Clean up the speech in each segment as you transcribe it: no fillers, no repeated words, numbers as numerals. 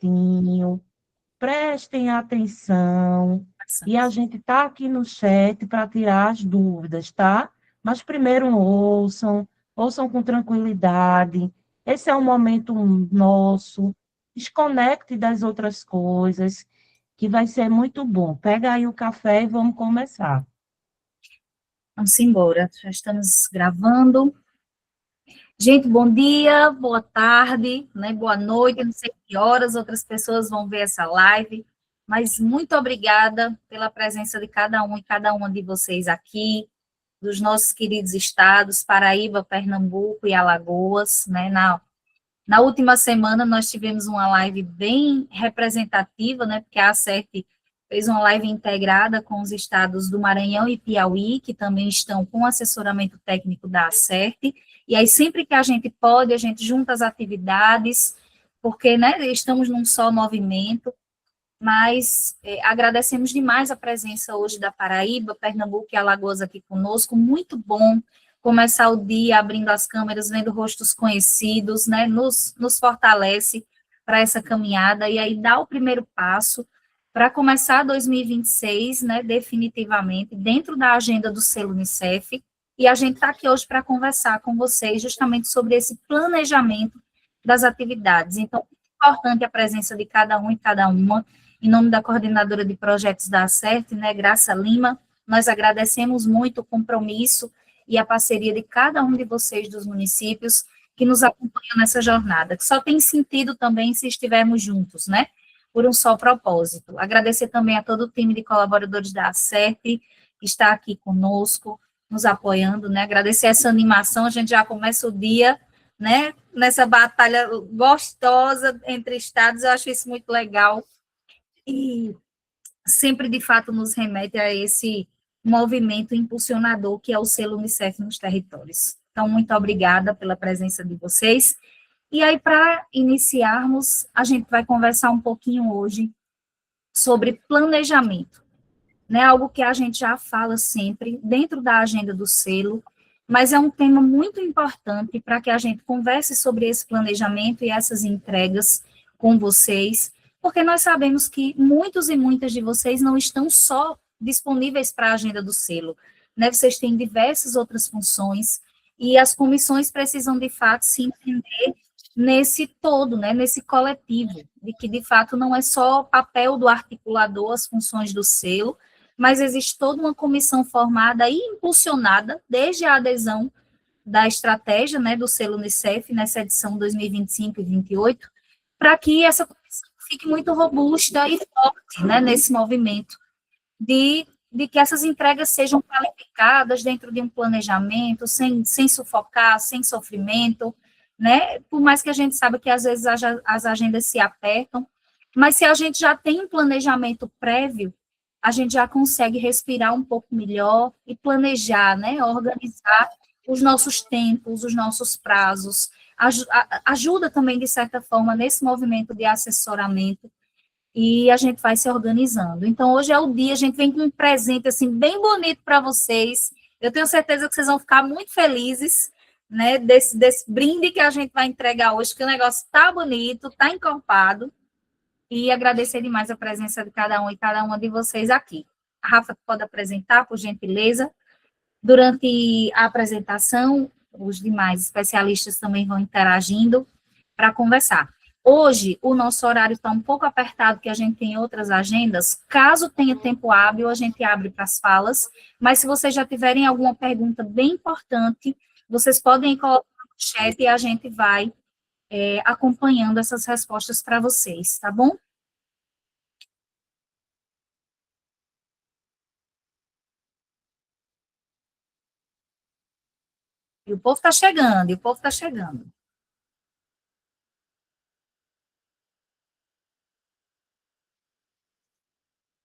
minutinho, prestem atenção, e a gente está aqui no chat para tirar as dúvidas, tá? Mas primeiro ouçam com tranquilidade. Esse é um momento nosso, desconecte das outras coisas, que vai ser muito bom. Pega aí o café e vamos começar. Vamos embora, já estamos gravando. Gente, bom dia, boa tarde, né? Boa noite, não sei que horas outras pessoas vão ver essa live, mas muito obrigada pela presença de cada um e cada uma de vocês aqui, dos nossos queridos estados, Paraíba, Pernambuco e Alagoas, né? Na última semana nós tivemos uma live bem representativa, né? Porque a ACERT fez uma live integrada com os estados do Maranhão e Piauí, que também estão com assessoramento técnico da ACERT, e aí sempre que a gente pode, a gente junta as atividades, porque, né, estamos num só movimento, mas agradecemos demais a presença hoje da Paraíba, Pernambuco e Alagoas aqui conosco, muito bom começar o dia abrindo as câmeras, vendo rostos conhecidos, né, nos fortalece para essa caminhada, e aí dá o primeiro passo para começar 2026, né, definitivamente, dentro da agenda do selo Unicef, e a gente está aqui hoje para conversar com vocês justamente sobre esse planejamento das atividades. Então, é importante a presença de cada um e cada uma, em nome da coordenadora de projetos da ACERT, né, Graça Lima, nós agradecemos muito o compromisso e a parceria de cada um de vocês dos municípios que nos acompanham nessa jornada, que só tem sentido também se estivermos juntos, né, por um só propósito. Agradecer também a todo o time de colaboradores da ACERT, que está aqui conosco, nos apoiando, né, agradecer essa animação, a gente já começa o dia, né, nessa batalha gostosa entre estados, eu acho isso muito legal, e sempre, de fato, nos remete a esse movimento impulsionador que é o selo Unicef nos territórios. Então, muito obrigada pela presença de vocês. E aí, para iniciarmos, a gente vai conversar um pouquinho hoje sobre planejamento, né? Algo que a gente já fala sempre dentro da agenda do selo, mas é um tema muito importante para que a gente converse sobre esse planejamento e essas entregas com vocês, porque nós sabemos que muitos e muitas de vocês não estão só disponíveis para a agenda do selo, né? Vocês têm diversas outras funções e as comissões precisam, de fato, se entender nesse todo, né, nesse coletivo, de que, de fato, não é só o papel do articulador, as funções do selo, mas existe toda uma comissão formada e impulsionada desde a adesão da estratégia, né, do selo Unicef, nessa edição 2025 e 28, para que essa comissão fique muito robusta e forte, né, nesse movimento de que essas entregas sejam qualificadas dentro de um planejamento, sem sufocar, sem sofrimento, né, por mais que a gente saiba que às vezes as agendas se apertam, mas se a gente já tem um planejamento prévio, a gente já consegue respirar um pouco melhor e planejar, né, organizar os nossos tempos, os nossos prazos, ajuda também, de certa forma, nesse movimento de assessoramento, e a gente vai se organizando. Então, hoje é o dia, a gente vem com um presente, assim, bem bonito para vocês, eu tenho certeza que vocês vão ficar muito felizes, né, desse brinde que a gente vai entregar hoje, que o negócio está bonito, está encorpado, e agradecer demais a presença de cada um e cada uma de vocês aqui. A Rafa pode apresentar, por gentileza. Durante a apresentação, os demais especialistas também vão interagindo para conversar. Hoje, o nosso horário está um pouco apertado, porque a gente tem outras agendas. Caso tenha tempo hábil, a gente abre para as falas, mas se vocês já tiverem alguma pergunta bem importante, vocês podem colocar no chat e a gente vai acompanhando essas respostas para vocês, tá bom? E o povo está chegando, e o povo está chegando.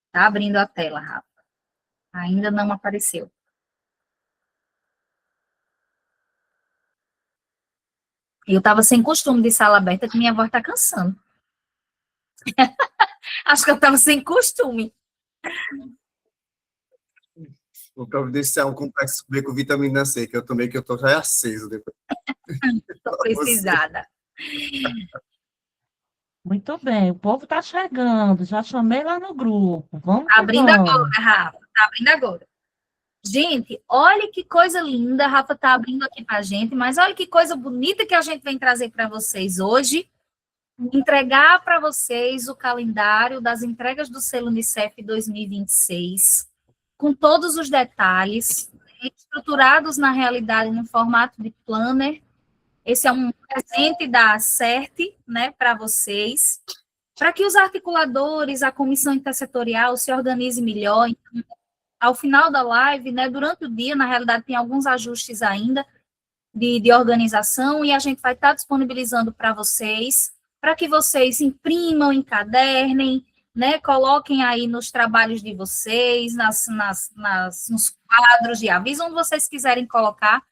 Está abrindo a tela, Rafa. Ainda não apareceu. Eu estava sem costume de sala aberta, que minha voz está cansando. Acho que eu estava sem costume. Vou providenciar um complexo B com vitamina C, que eu tomei, que eu estou já aceso depois. Estou precisada. Muito bem, o povo está chegando, já chamei lá no grupo. Vamos Tá que abrindo agora, vamos. Rafa, tá abrindo agora. Gente, olha que coisa linda, a Rafa tá abrindo aqui pra gente, mas olha que coisa bonita que a gente vem trazer para vocês hoje. Entregar para vocês o calendário das entregas do selo Unicef 2026, com todos os detalhes, estruturados na realidade no formato de planner. Esse é um presente da CERT, né, para vocês, para que os articuladores, a comissão intersetorial se organize melhor. Então, ao final da live, né, durante o dia, na realidade, tem alguns ajustes ainda de organização, e a gente vai estar disponibilizando para vocês, para que vocês imprimam, encadernem, né, coloquem aí nos trabalhos de vocês, nos quadros de aviso, onde vocês quiserem colocar,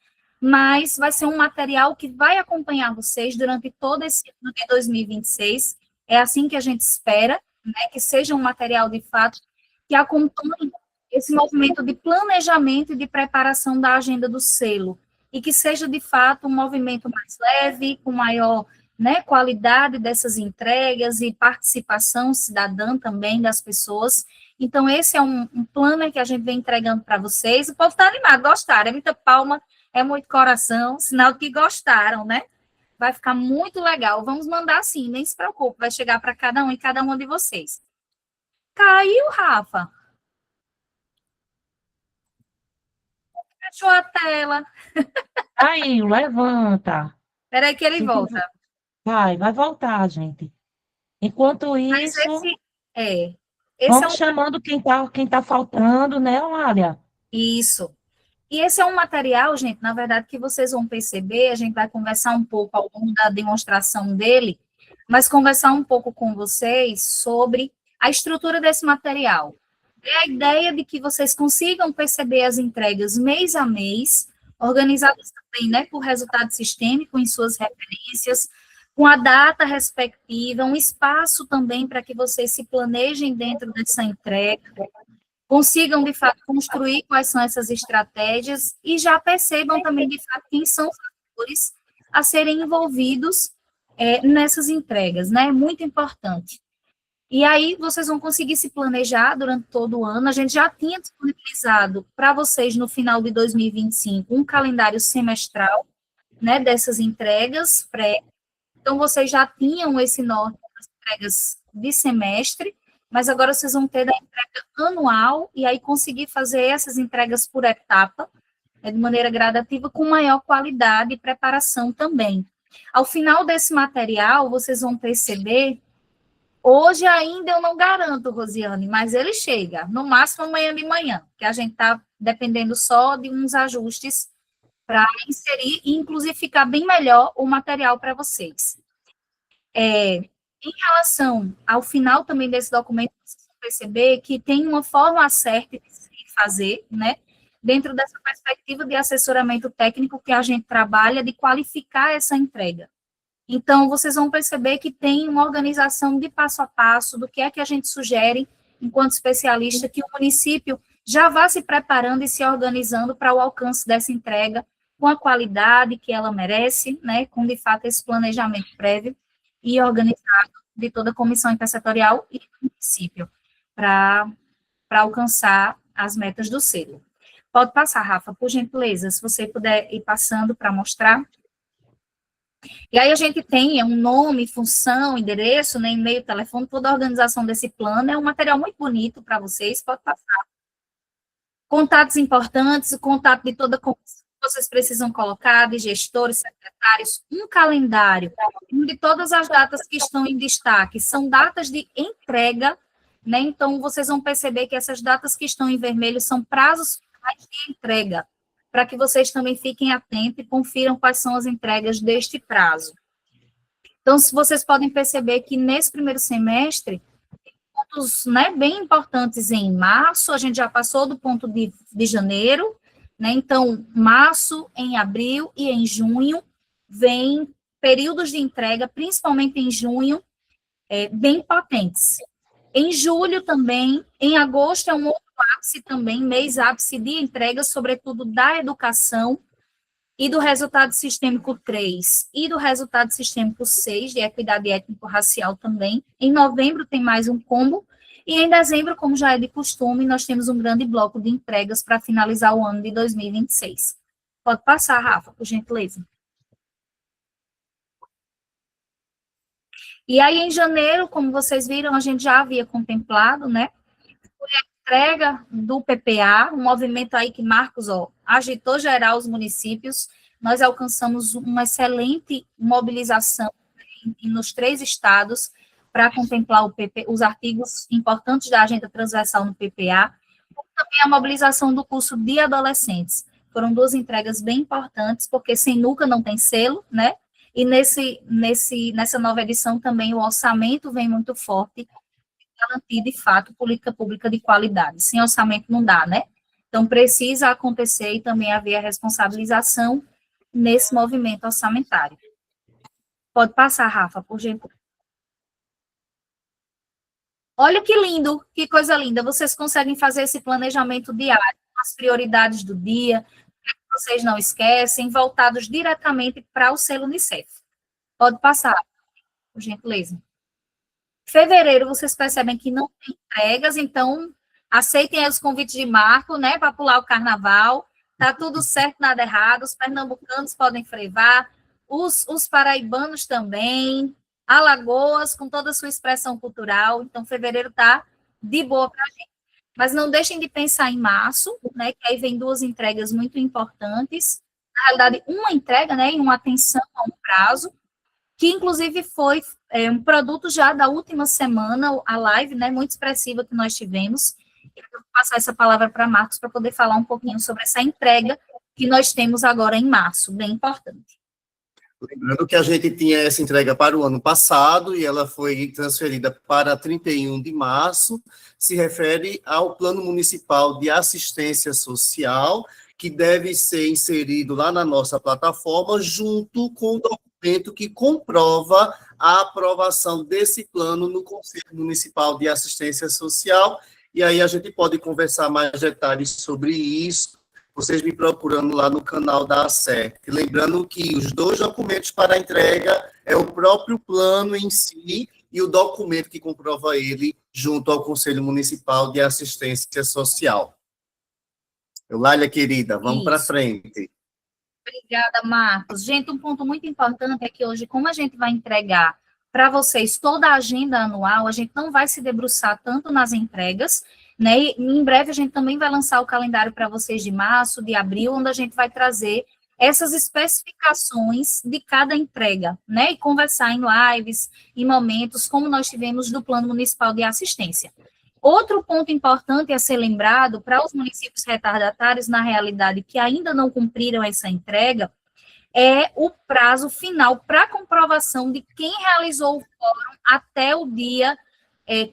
mas vai ser um material que vai acompanhar vocês durante todo esse ano de 2026. É assim que a gente espera, né, que seja um material de fato que acompanhe esse movimento de planejamento e de preparação da agenda do selo, e que seja de fato um movimento mais leve, com maior, né, qualidade dessas entregas e participação cidadã também das pessoas. Então, esse é um planner que a gente vem entregando para vocês. O povo está animado, gostaram, é muita palma, é muito coração, sinal de que gostaram, né? Vai ficar muito legal. Vamos mandar sim, nem se preocupe, vai chegar para cada um e cada uma de vocês. Caiu, Rafa? Fechou a tela. Aí, levanta. Espera aí que ele Se volta. vai voltar, gente. Enquanto Mas isso, esse é vamos um, chamando quem tá faltando, né, Lália? isso. E esse é um material, gente, na verdade, que vocês vão perceber, a gente vai conversar um pouco ao longo da demonstração dele, mas conversar um pouco com vocês sobre a estrutura desse material. É a ideia de que vocês consigam perceber as entregas mês a mês, organizadas também, né, por resultado sistêmico em suas referências, com a data respectiva, um espaço também para que vocês se planejem dentro dessa entrega, consigam, de fato, construir quais são essas estratégias e já percebam também, de fato, quem são os atores a serem envolvidos nessas entregas, né? É muito importante. E aí, vocês vão conseguir se planejar durante todo o ano. A gente já tinha disponibilizado para vocês, no final de 2025, um calendário semestral, né, dessas entregas pré. Então, vocês já tinham esse norte das entregas de semestre, mas agora vocês vão ter da entrega anual, e aí conseguir fazer essas entregas por etapa, de maneira gradativa, com maior qualidade e preparação também. Ao final desse material, vocês vão perceber, hoje ainda eu não garanto, Rosiane, mas ele chega, no máximo amanhã de manhã, que a gente está dependendo só de uns ajustes para inserir e, inclusive, ficar bem melhor o material para vocês. Em relação ao final também desse documento, vocês vão perceber que tem uma forma certa de se fazer, né? Dentro dessa perspectiva de assessoramento técnico que a gente trabalha, de qualificar essa entrega. Então, vocês vão perceber que tem uma organização de passo a passo do que é que a gente sugere, enquanto especialista, que o município já vá se preparando e se organizando para o alcance dessa entrega, com a qualidade que ela merece, né? Com, de fato, esse planejamento prévio e organizado de toda a comissão intersetorial e do município, para alcançar as metas do selo. Pode passar, Rafa, por gentileza, se você puder ir passando para mostrar. E aí a gente tem um nome, função, endereço, né, e-mail, telefone, toda a organização desse plano. É um material muito bonito para vocês, pode passar. Contatos importantes, o contato de toda a comissão que vocês precisam colocar, de gestores, secretários, um calendário, onde todas as datas que estão em destaque são datas de entrega, né? Então, vocês vão perceber que essas datas que estão em vermelho são prazos finais de entrega, para que vocês também fiquem atentos e confiram quais são as entregas deste prazo. Então, se vocês podem perceber que nesse primeiro semestre, pontos, né, bem importantes em março, a gente já passou do ponto de janeiro, né? Então, março, em abril e em junho, vem períodos de entrega, principalmente em junho, bem potentes. Em julho também, em agosto é um outro ápice também, mês ápice de entrega, sobretudo da educação, e do resultado sistêmico 3 e do resultado sistêmico 6, de equidade étnico-racial também. Em novembro tem mais um combo, e em dezembro, como já é de costume, nós temos um grande bloco de entregas para finalizar o ano de 2026. Pode passar, Rafa, por gentileza. E aí, em janeiro, como vocês viram, a gente já havia contemplado, né? Foi a entrega do PPA, um movimento aí que Marcos, agitou geral os municípios. Nós alcançamos uma excelente mobilização nos 3 estados para contemplar os artigos importantes da agenda transversal no PPA, como também a mobilização do curso de adolescentes. Foram 2 entregas bem importantes, porque sem NUCA não tem selo, né? E nessa nova edição também o orçamento vem muito forte, garantir, de fato, política pública de qualidade. Sem orçamento não dá, né? Então, precisa acontecer e também haver a responsabilização nesse movimento orçamentário. Pode passar, Rafa, por gentileza. Olha que lindo, que coisa linda. Vocês conseguem fazer esse planejamento diário, as prioridades do dia, vocês não esquecem, voltados diretamente para o selo Unicef. Pode passar, por gentileza. Fevereiro, vocês percebem que não tem entregas, então aceitem os convites de Marco, né, para pular o carnaval. Tá tudo certo, nada errado. Os pernambucanos podem frevar, os paraibanos também, Alagoas, com toda a sua expressão cultural. Então, fevereiro tá de boa para a gente. Mas não deixem de pensar em março, né, que aí vem 2 entregas muito importantes. Na realidade, uma entrega, né, e uma atenção a um prazo, que inclusive foi um produto já da última semana, a live, né, muito expressiva que nós tivemos. Eu vou passar essa palavra para Marcos para poder falar um pouquinho sobre essa entrega que nós temos agora em março, bem importante. Lembrando que a gente tinha essa entrega para o ano passado e ela foi transferida para 31 de março, se refere ao Plano Municipal de Assistência Social, que deve ser inserido lá na nossa plataforma, junto com o documento que comprova a aprovação desse plano no Conselho Municipal de Assistência Social, e aí a gente pode conversar mais detalhes sobre isso, vocês me procurando lá no canal da ACERT. Lembrando que os 2 documentos para a entrega é o próprio plano em si e o documento que comprova ele junto ao Conselho Municipal de Assistência Social. Eulália, querida, vamos para frente. Obrigada, Marcos. Gente, um ponto muito importante é que hoje, como a gente vai entregar para vocês toda a agenda anual, a gente não vai se debruçar tanto nas entregas, né? E em breve a gente também vai lançar o calendário para vocês de março, de abril, onde a gente vai trazer essas especificações de cada entrega, né? E conversar em lives, em momentos, como nós tivemos do Plano Municipal de Assistência. Outro ponto importante a ser lembrado para os municípios retardatários, na realidade, que ainda não cumpriram essa entrega, é o prazo final para comprovação de quem realizou o fórum até o dia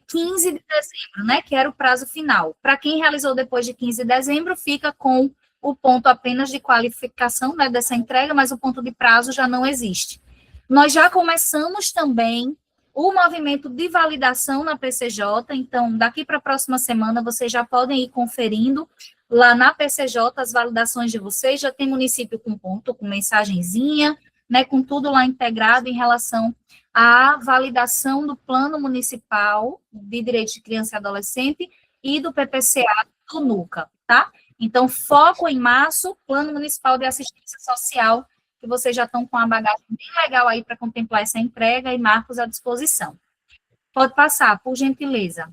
15 de dezembro, né, que era o prazo final. Para quem realizou depois de 15 de dezembro, fica com o ponto apenas de qualificação, né, dessa entrega, mas o ponto de prazo já não existe. Nós já começamos também o movimento de validação na PCJ, então, daqui para a próxima semana, vocês já podem ir conferindo lá na PCJ as validações de vocês, já tem município com ponto, com mensagenzinha, né, com tudo lá integrado em relação à validação do Plano Municipal de Direitos de Criança e Adolescente e do PPCA do NUCA, tá? Então, foco em março, Plano Municipal de Assistência Social, que vocês já estão com uma bagagem bem legal aí para contemplar essa entrega, e Marcos à disposição. Pode passar, por gentileza.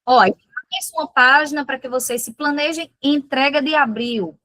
Olha, aqui uma página para que vocês se planejem. Entrega de abril.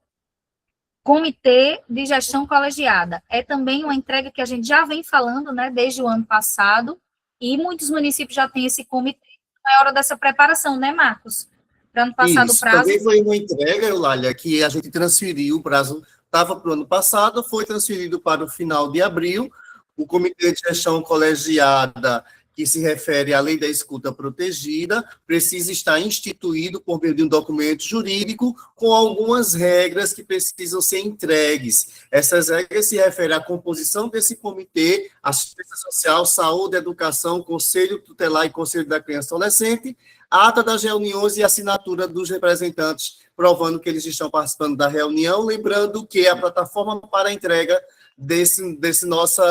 Comitê de Gestão Colegiada. É também uma entrega que a gente já vem falando, né, desde o ano passado, e muitos municípios já têm esse comitê. É hora dessa preparação, né, Marcos? Para não passar do prazo. Também foi uma entrega, Eulália, que a gente transferiu, o prazo estava para o ano passado, foi transferido para o final de abril. O Comitê de Gestão Colegiada que se refere à lei da escuta protegida, precisa estar instituído por meio de um documento jurídico com algumas regras que precisam ser entregues. Essas regras se referem à composição desse comitê, assistência social, saúde, educação, conselho tutelar e conselho da criança e adolescente, ata das reuniões e assinatura dos representantes, provando que eles estão participando da reunião, lembrando que a plataforma para a entrega desse nosso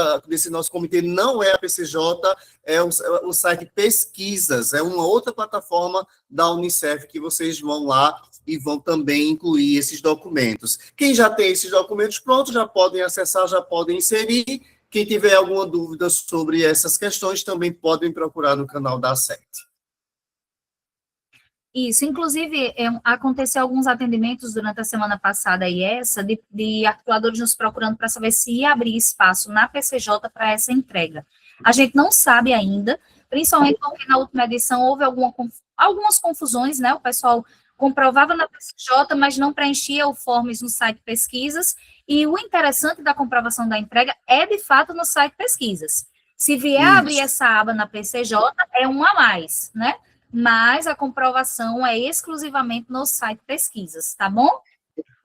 comitê não é a PCJ, é o site Pesquisas, é uma outra plataforma da Unicef que vocês vão lá e vão também incluir esses documentos. Quem já tem esses documentos prontos, já podem acessar, já podem inserir. Quem tiver alguma dúvida sobre essas questões, também podem procurar no canal da ACET. Isso, inclusive, aconteceu alguns atendimentos durante a semana passada e essa, de articuladores nos procurando para saber se ia abrir espaço na PCJ para essa entrega. A gente não sabe ainda, principalmente porque na última edição houve algumas confusões, né? O pessoal comprovava na PCJ, mas não preenchia o forms no site Pesquisas, e o interessante da comprovação da entrega é, de fato, no site Pesquisas. Se vier abrir essa aba na PCJ, é um a mais, né? Mas a comprovação é exclusivamente no site Pesquisas, tá bom?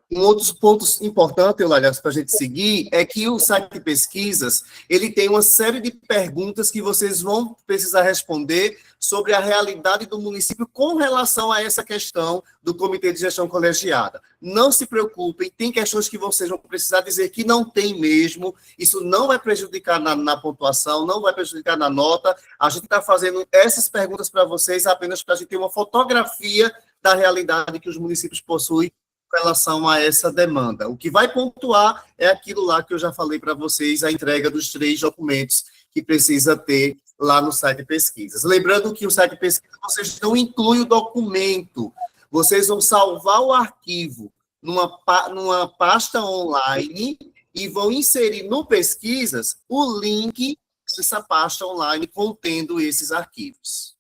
Um outro ponto importante, Eulália, para a gente seguir, é que o site de pesquisas, ele tem uma série de perguntas que vocês vão precisar responder sobre a realidade do município com relação a essa questão do Comitê de Gestão Colegiada. Não se preocupem, tem questões que vocês vão precisar dizer que não tem mesmo, isso não vai prejudicar na pontuação, não vai prejudicar na nota. A gente está fazendo essas perguntas para vocês apenas para a gente ter uma fotografia da realidade que os municípios possuem com relação a essa demanda. O que vai pontuar é aquilo lá que eu já falei para vocês, a entrega dos 3 documentos que precisa ter lá no site de pesquisas. Lembrando que o site de pesquisa, vocês não incluem o documento, vocês vão salvar o arquivo numa pasta online e vão inserir no pesquisas o link dessa pasta online contendo esses arquivos.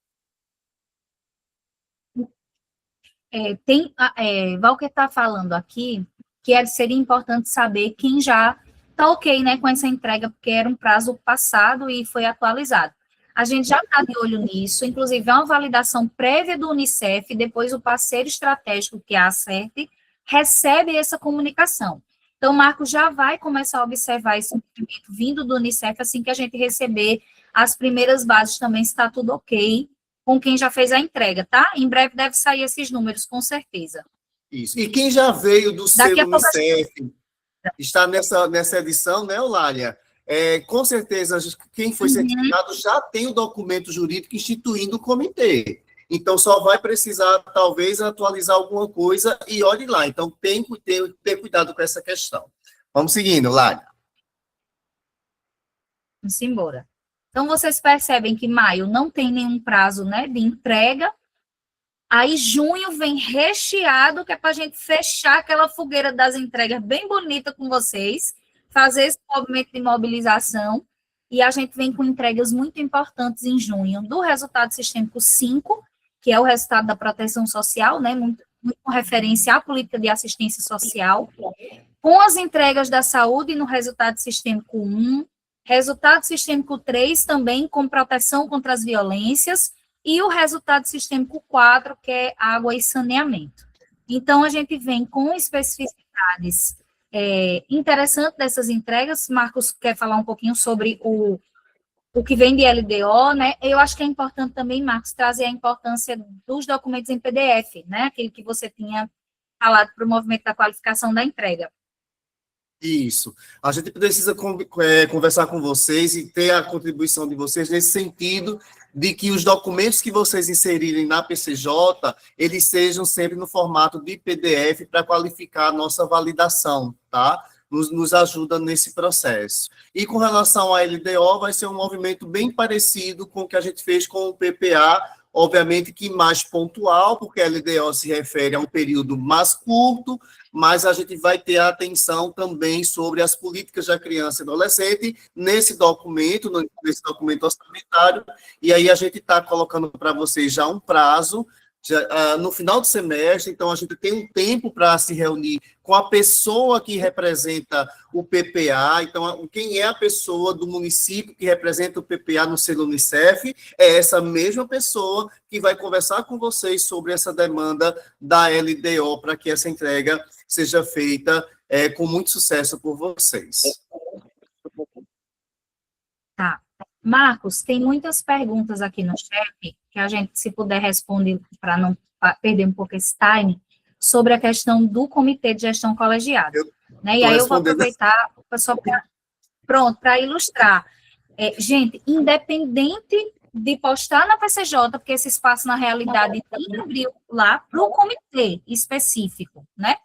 Walker está falando aqui que seria importante saber quem já está ok, né, com essa entrega, porque era um prazo passado e foi atualizado. A gente já está de olho nisso, inclusive é uma validação prévia do Unicef, depois o parceiro estratégico, que é a ACERT, recebe essa comunicação. Então, o Marcos já vai começar a observar esse movimento vindo do Unicef assim que a gente receber as primeiras bases também, se está tudo ok com quem já fez a entrega, tá? Em breve deve sair esses números, com certeza. Isso. E quem já veio do selo Unicef, está nessa edição, né, Eulália? Com certeza, quem foi certificado já tem o documento jurídico instituindo o comitê. Então, só vai precisar, talvez, atualizar alguma coisa e olhe lá. Então, tem que ter cuidado com essa questão. Vamos seguindo, Eulália. Vamos embora. Então, vocês percebem que maio não tem nenhum prazo, né, de entrega. Aí, junho vem recheado, que é para a gente fechar aquela fogueira das entregas bem bonita com vocês, fazer esse movimento de mobilização, e a gente vem com entregas muito importantes em junho, do resultado sistêmico 5, que é o resultado da proteção social, né, muito com referência à política de assistência social, com as entregas da saúde no resultado sistêmico 1, resultado sistêmico 3 também com proteção contra as violências, e o resultado sistêmico 4, que é água e saneamento. Então, a gente vem com especificidades interessantes dessas entregas. Marcos quer falar um pouquinho sobre o que vem de LDO, né? Eu acho que é importante também, Marcos, trazer a importância dos documentos em PDF, né? Aquele que você tinha falado para o movimento da qualificação da entrega. Isso. A gente precisa conversar com vocês e ter a contribuição de vocês nesse sentido de que os documentos que vocês inserirem na PCJ, eles sejam sempre no formato de PDF para qualificar a nossa validação, tá? Nos ajuda nesse processo. E com relação à LDO, vai ser um movimento bem parecido com o que a gente fez com o PPA, obviamente que mais pontual, porque a LDO se refere a um período mais curto, mas a gente vai ter a atenção também sobre as políticas da criança e adolescente nesse documento orçamentário, e aí a gente está colocando para vocês já um prazo no final do semestre, então a gente tem um tempo para se reunir com a pessoa que representa o PPA. Então, quem é a pessoa do município que representa o PPA no selo Unicef? É essa mesma pessoa que vai conversar com vocês sobre essa demanda da LDO para que essa entrega seja feita com muito sucesso por vocês. Tá. Marcos, tem muitas perguntas aqui no chat, que a gente, se puder responder, para não perder um pouco esse time, sobre a questão do Comitê de Gestão Colegiada. Né? E aí eu vou aproveitar para ilustrar. Gente, independente de postar na PCJ, porque esse espaço, na realidade, tem abriu lá para o comitê específico, né?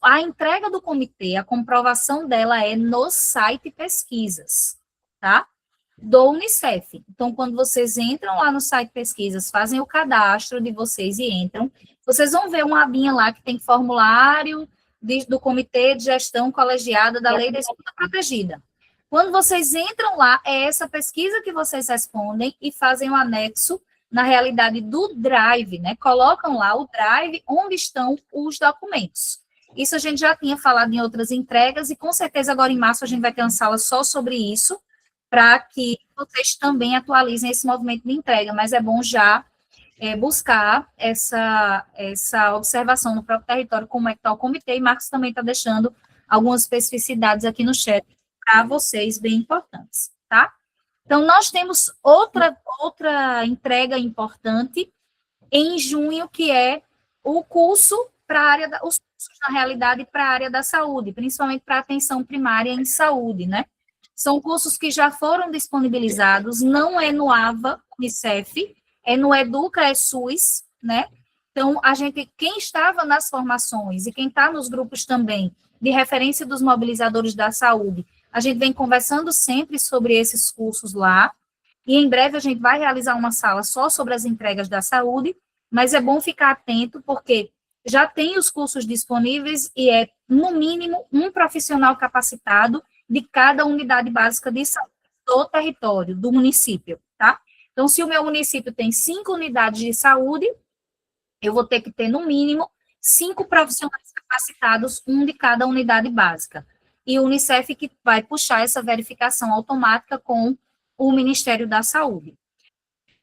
A entrega do comitê, a comprovação dela é no site pesquisas, tá? Do Unicef. Então, quando vocês entram lá no site pesquisas, fazem o cadastro de vocês e entram, vocês vão ver uma abinha lá que tem formulário do Comitê de Gestão Colegiada da Lei da Escuta Protegida. Quando vocês entram lá, é essa pesquisa que vocês respondem e fazem um anexo, na realidade, do Drive, né? Colocam lá o Drive onde estão os documentos. Isso a gente já tinha falado em outras entregas e, com certeza, agora em março a gente vai ter uma sala só sobre isso, para que vocês também atualizem esse movimento de entrega, mas é bom já buscar essa observação no próprio território, como é que está o comitê, e Marcos também está deixando algumas especificidades aqui no chat para vocês, bem importantes, tá? Então, nós temos outra entrega importante em junho, que é o curso para a área, os cursos, na realidade, para a área da saúde, principalmente para a atenção primária em saúde, né? São cursos que já foram disponibilizados, não é no AVA Unicef, é no Educa SUS, né? Então, quem estava nas formações e quem está nos grupos também de referência dos mobilizadores da saúde, a gente vem conversando sempre sobre esses cursos lá, e em breve a gente vai realizar uma sala só sobre as entregas da saúde, mas é bom ficar atento, porque já tem os cursos disponíveis e é, no mínimo, um profissional capacitado de cada unidade básica de saúde do território, do município, tá? Então, se o meu município tem 5 unidades de saúde, eu vou ter que ter, no mínimo, 5 profissionais capacitados, um de cada unidade básica. E o Unicef que vai puxar essa verificação automática com o Ministério da Saúde.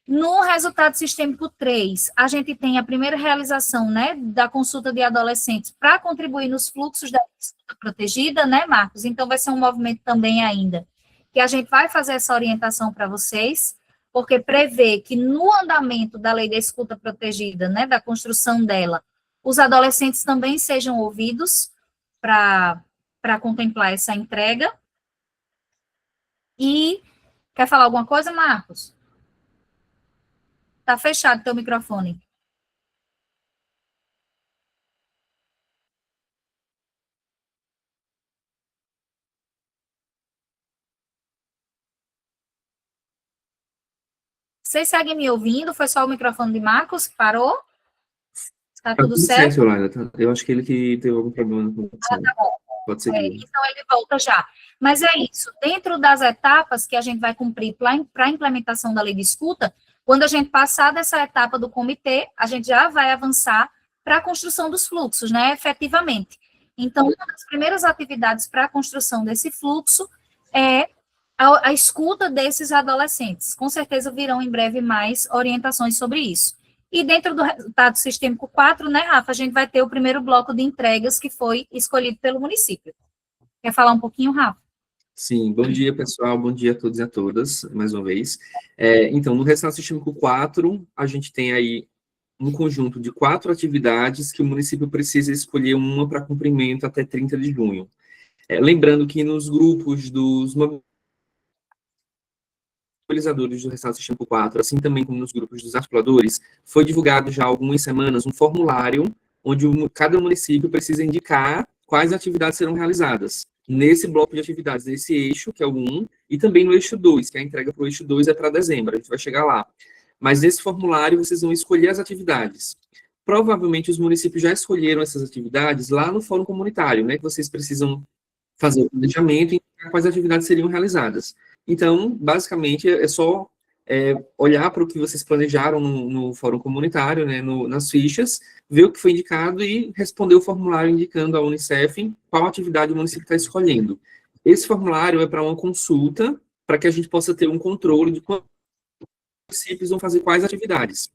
No resultado sistêmico 3, a gente tem a primeira realização, né, da consulta de adolescentes para contribuir nos fluxos da escuta protegida, né, Marcos? Então, vai ser um movimento também ainda, que a gente vai fazer essa orientação para vocês, porque prevê que no andamento da lei da escuta protegida, né, da construção dela, os adolescentes também sejam ouvidos para contemplar essa entrega. E, quer falar alguma coisa, Marcos? Está fechado teu microfone. Vocês seguem me ouvindo? Foi só o microfone de Marcos que parou? Está tudo certo? Laila. Eu acho que ele que teve algum problema na conexão. Tá bom. Pode seguir. Então, ele volta já. Mas é isso. Dentro das etapas que a gente vai cumprir para a implementação da lei de escuta, quando a gente passar dessa etapa do comitê, a gente já vai avançar para a construção dos fluxos, né, efetivamente. Então, uma das primeiras atividades para a construção desse fluxo é a escuta desses adolescentes. Com certeza virão em breve mais orientações sobre isso. E dentro do resultado sistêmico 4, né, Rafa, a gente vai ter o primeiro bloco de entregas que foi escolhido pelo município. Quer falar um pouquinho, Rafa? Sim, bom dia, pessoal, bom dia a todos e a todas, mais uma vez. Então, no resultado sistêmico 4, a gente tem aí um conjunto de 4 atividades que o município precisa escolher uma para cumprimento até 30 de junho. Lembrando que nos grupos dos mobilizadores do resultado sistêmico 4, assim também como nos grupos dos articuladores, foi divulgado já há algumas semanas um formulário onde cada município precisa indicar quais atividades serão realizadas nesse bloco de atividades, nesse eixo, que é o 1, e também no eixo 2, que a entrega para o eixo 2 é para dezembro, a gente vai chegar lá. Mas nesse formulário vocês vão escolher as atividades. Provavelmente os municípios já escolheram essas atividades lá no fórum comunitário, né, que vocês precisam fazer o planejamento e indicar quais atividades seriam realizadas. Então, basicamente, é só olhar para o que vocês planejaram no fórum comunitário, né, nas fichas, ver o que foi indicado e responder o formulário indicando à Unicef qual atividade o município está escolhendo. Esse formulário é para uma consulta, para que a gente possa ter um controle de quantos municípios vão fazer quais atividades.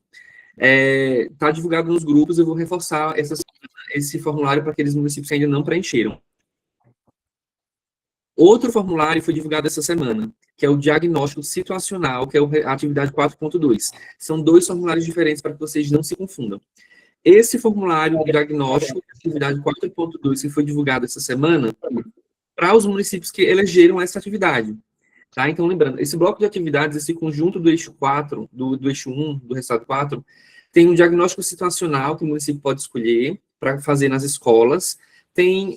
Está divulgado nos grupos, eu vou reforçar esse formulário para aqueles municípios que ainda não preencheram. Outro formulário foi divulgado essa semana, que é o diagnóstico situacional, que é a atividade 4.2. São 2 formulários diferentes para que vocês não se confundam. Esse formulário de diagnóstico, atividade 4.2, que foi divulgado essa semana, para os municípios que elegeram essa atividade. Tá? Então, lembrando, esse bloco de atividades, esse conjunto do eixo 4, do eixo 1, do resultado 4, tem um diagnóstico situacional que o município pode escolher para fazer nas escolas. Tem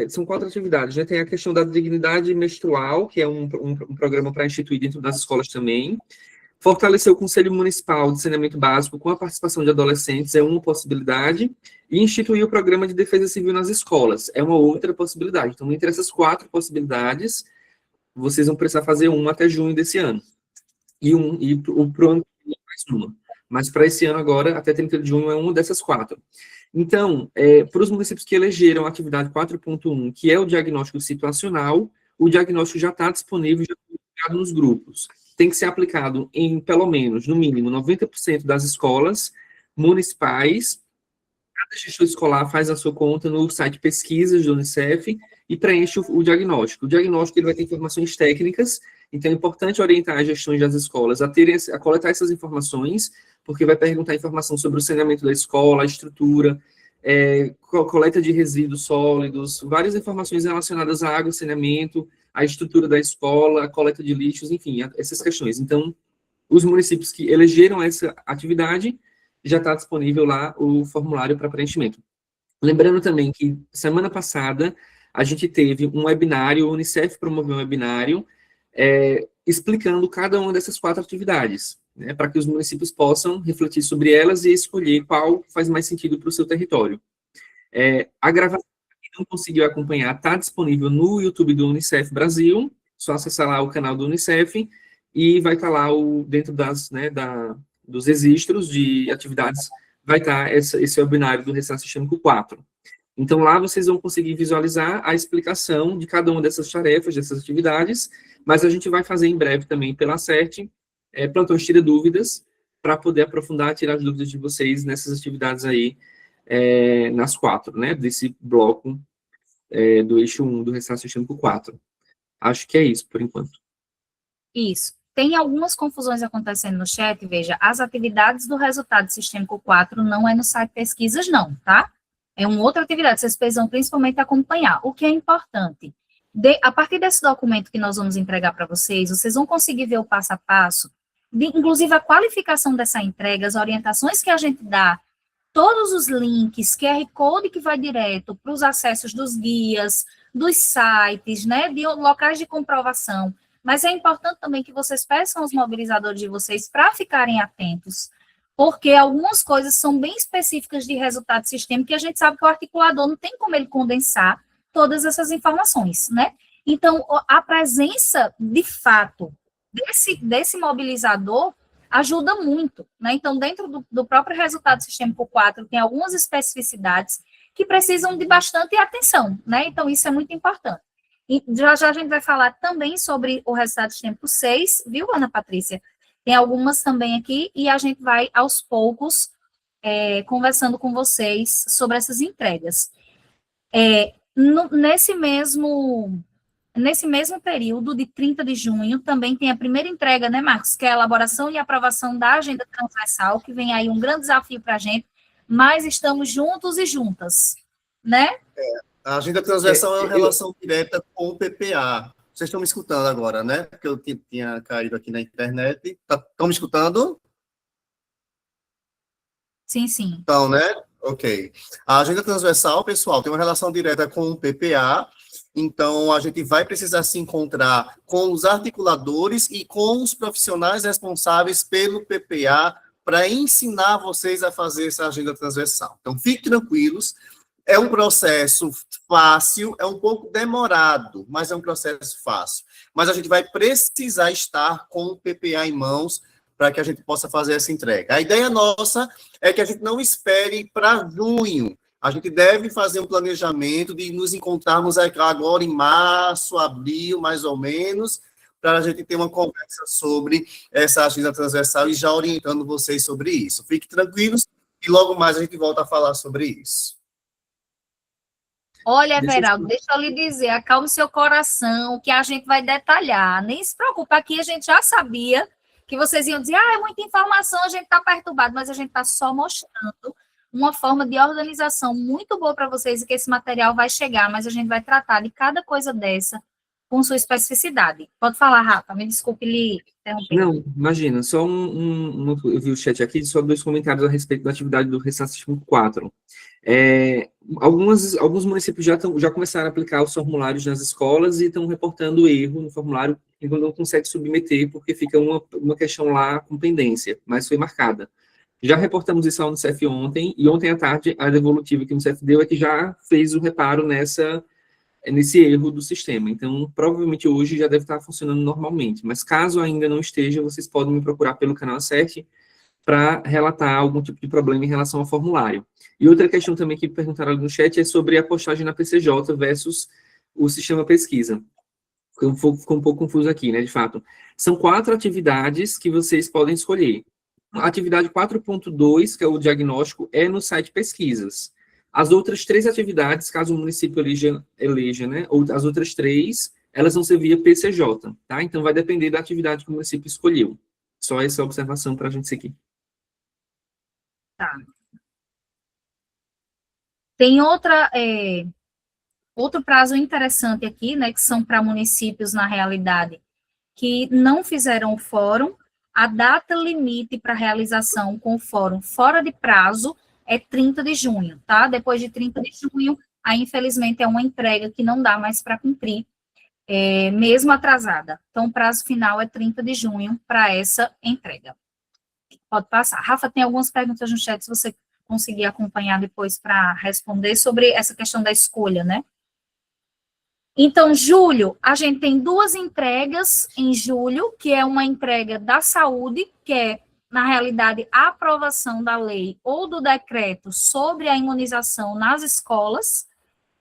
são 4 atividades, né? Tem a questão da dignidade menstrual, que é um programa para instituir dentro das escolas também. Fortalecer o Conselho Municipal de Saneamento Básico com a participação de adolescentes é uma possibilidade, e instituir o Programa de Defesa Civil nas escolas é uma outra possibilidade. Então, entre essas 4 possibilidades, vocês vão precisar fazer uma até junho desse ano. E para o ano mais uma. Mas para esse ano agora, até 30 de junho, é uma dessas 4. Então, para os municípios que elegeram a atividade 4.1, que é o diagnóstico situacional, o diagnóstico já está disponível, já está publicado nos grupos. Tem que ser aplicado em, pelo menos, no mínimo, 90% das escolas municipais. Cada gestor escolar faz a sua conta no site Pesquisas do Unicef e preenche o diagnóstico. O diagnóstico ele vai ter informações técnicas, então é importante orientar as gestões das escolas a coletar essas informações, porque vai perguntar informação sobre o saneamento da escola, a estrutura, coleta de resíduos sólidos, várias informações relacionadas à água, saneamento, à estrutura da escola, a coleta de lixos, enfim, essas questões. Então, os municípios que elegeram essa atividade, já está disponível lá o formulário para preenchimento. Lembrando também que, semana passada, a gente teve um webinário, o Unicef promoveu um webinário, explicando cada uma dessas 4 atividades, né, para que os municípios possam refletir sobre elas e escolher qual faz mais sentido para o seu território. A gravação, quem não conseguiu acompanhar, está disponível no YouTube do Unicef Brasil, só acessar lá o canal do Unicef, e vai estar lá, dentro dos registros de atividades, vai estar esse webinário do Ressaca Sistêmico 4. Então, lá vocês vão conseguir visualizar a explicação de cada uma dessas tarefas, dessas atividades, mas a gente vai fazer em breve também pela CERT, plantões tira dúvidas, para poder aprofundar, tirar as dúvidas de vocês nessas atividades aí, nas 4, né, desse bloco do eixo 1 do Ressaca Sistêmico 4. Acho que é isso, por enquanto. Isso. Tem algumas confusões acontecendo no chat, veja, as atividades do resultado sistêmico 4 não é no site Pesquisas, não, tá? É uma outra atividade, vocês precisam principalmente acompanhar. O que é importante? A partir desse documento que nós vamos entregar para vocês, vocês vão conseguir ver o passo a passo, inclusive a qualificação dessa entrega, as orientações que a gente dá, todos os links, QR Code que vai direto para os acessos dos guias, dos sites, né, de locais de comprovação. Mas é importante também que vocês peçam aos mobilizadores de vocês para ficarem atentos, porque algumas coisas são bem específicas de resultado sistêmico que a gente sabe que o articulador não tem como ele condensar todas essas informações, né? Então, a presença, de fato, desse mobilizador ajuda muito, né? Então, dentro do próprio resultado sistêmico 4, tem algumas especificidades que precisam de bastante atenção, né? Então, isso é muito importante. E já a gente vai falar também sobre o resultado sistêmico 6, viu, Ana Patrícia? Tem algumas também aqui, e a gente vai, aos poucos, conversando com vocês sobre essas entregas. Nesse mesmo período, de 30 de junho, também tem a primeira entrega, né, Marcos? Que é a elaboração e aprovação da agenda transversal, que vem aí um grande desafio para a gente, mas estamos juntos e juntas, né? A agenda transversal é uma relação direta com o PPA. Vocês estão me escutando agora, né? Porque eu tinha caído aqui na internet. Estão me escutando? Sim, sim. Então, né? Ok. A agenda transversal, pessoal, tem uma relação direta com o PPA. Então, a gente vai precisar se encontrar com os articuladores e com os profissionais responsáveis pelo PPA para ensinar vocês a fazer essa agenda transversal. Então, fiquem tranquilos. É um processo fácil, é um pouco demorado, mas é um processo fácil. Mas a gente vai precisar estar com o PPA em mãos para que a gente possa fazer essa entrega. A ideia nossa é que a gente não espere para junho. A gente deve fazer um planejamento de nos encontrarmos agora em março, abril, mais ou menos, para a gente ter uma conversa sobre essa agenda transversal e já orientando vocês sobre isso. Fiquem tranquilos e logo mais a gente volta a falar sobre isso. Olha, Everaldo, deixa eu lhe dizer, acalme seu coração, que a gente vai detalhar. Nem se preocupe, aqui a gente já sabia que vocês iam dizer, é muita informação, a gente está perturbado, mas a gente está só mostrando uma forma de organização muito boa para vocês e que esse material vai chegar, mas a gente vai tratar de cada coisa dessa com sua especificidade. Pode falar, Rafa, me desculpe lhe interromper. Não, imagina, só eu vi o chat aqui, só 2 comentários a respeito da atividade do Restart Sistêmico 4. Alguns municípios já começaram a aplicar os formulários nas escolas e estão reportando erro no formulário que não consegue submeter, porque fica uma questão lá com pendência, mas foi marcada. Já reportamos isso ao Unicef ontem, e ontem à tarde a devolutiva que o Unicef deu é que já fez o reparo nesse erro do sistema. Então, provavelmente hoje já deve estar funcionando normalmente, mas caso ainda não esteja, vocês podem me procurar pelo canal Acerte para relatar algum tipo de problema em relação ao formulário. E outra questão também que perguntaram ali no chat é sobre a postagem na PCJ versus o sistema pesquisa. Ficou um pouco confuso aqui, né, de fato. São 4 atividades que vocês podem escolher. A atividade 4.2, que é o diagnóstico, é no site pesquisas. As outras 3 atividades, caso o município eleja, né, ou as outras 3, elas vão ser via PCJ, tá? Então, vai depender da atividade que o município escolheu. Só essa observação para a gente seguir. Tá. Tem outro prazo interessante aqui, né, que são para municípios, na realidade, que não fizeram o fórum. A data limite para realização com o fórum fora de prazo é 30 de junho, tá? Depois de 30 de junho, aí, infelizmente, é uma entrega que não dá mais para cumprir, mesmo atrasada. Então, o prazo final é 30 de junho para essa entrega. Pode passar. Rafa, tem algumas perguntas no chat, se você conseguir acompanhar depois para responder sobre essa questão da escolha, né? Então, julho, a gente tem 2 entregas em julho, que é uma entrega da saúde, que é, na realidade, a aprovação da lei ou do decreto sobre a imunização nas escolas,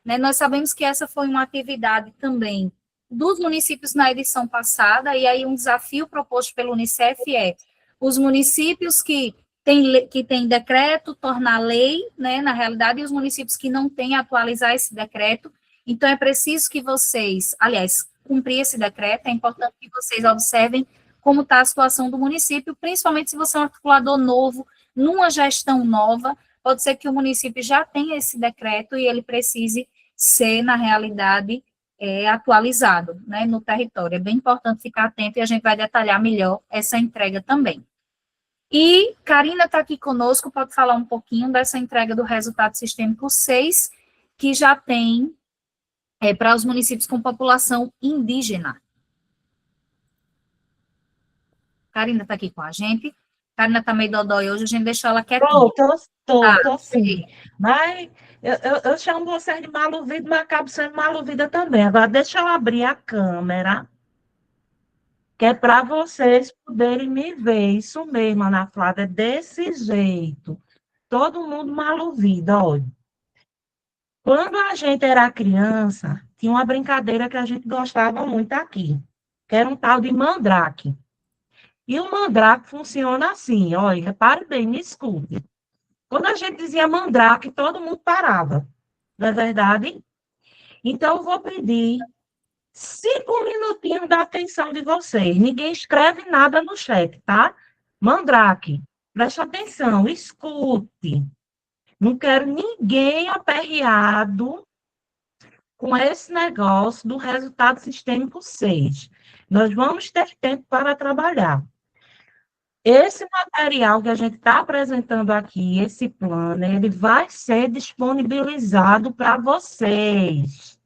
né? Nós sabemos que essa foi uma atividade também dos municípios na edição passada, e aí um desafio proposto pelo Unicef é os municípios que têm decreto, tornar lei, né, na realidade, e os municípios que não têm, atualizar esse decreto. Então, é preciso que vocês, aliás, cumprir esse decreto, é importante que vocês observem como está a situação do município, principalmente se você é um articulador novo, numa gestão nova, pode ser que o município já tenha esse decreto e ele precise ser, na realidade, atualizado, né, no território. É bem importante ficar atento e a gente vai detalhar melhor essa entrega também. E Karina está aqui conosco, pode falar um pouquinho dessa entrega do resultado sistêmico 6, que já tem para os municípios com população indígena. Karina está aqui com a gente. Karina está meio dodói hoje, a gente deixou ela quietinha. Tô sim. Mas eu chamo vocês de maluvida, mas acabo sendo maluvida também. Agora, deixa eu abrir a câmera, que é para vocês poderem me ver. Isso mesmo, Ana Flávia, desse jeito. Todo mundo maluvida, olha. Quando a gente era criança, tinha uma brincadeira que a gente gostava muito aqui, que era um tal de mandrake. E o mandrake funciona assim, olha, repare bem, me escute. Quando a gente dizia mandrake, todo mundo parava, não é verdade? Então, eu vou pedir 5 minutinhos da atenção de vocês. Ninguém escreve nada no chat, tá? Mandrake, preste atenção, escute. Não quero ninguém aperreado com esse negócio do resultado sistêmico 6. Nós vamos ter tempo para trabalhar. Esse material que a gente está apresentando aqui, esse plano, ele vai ser disponibilizado para vocês.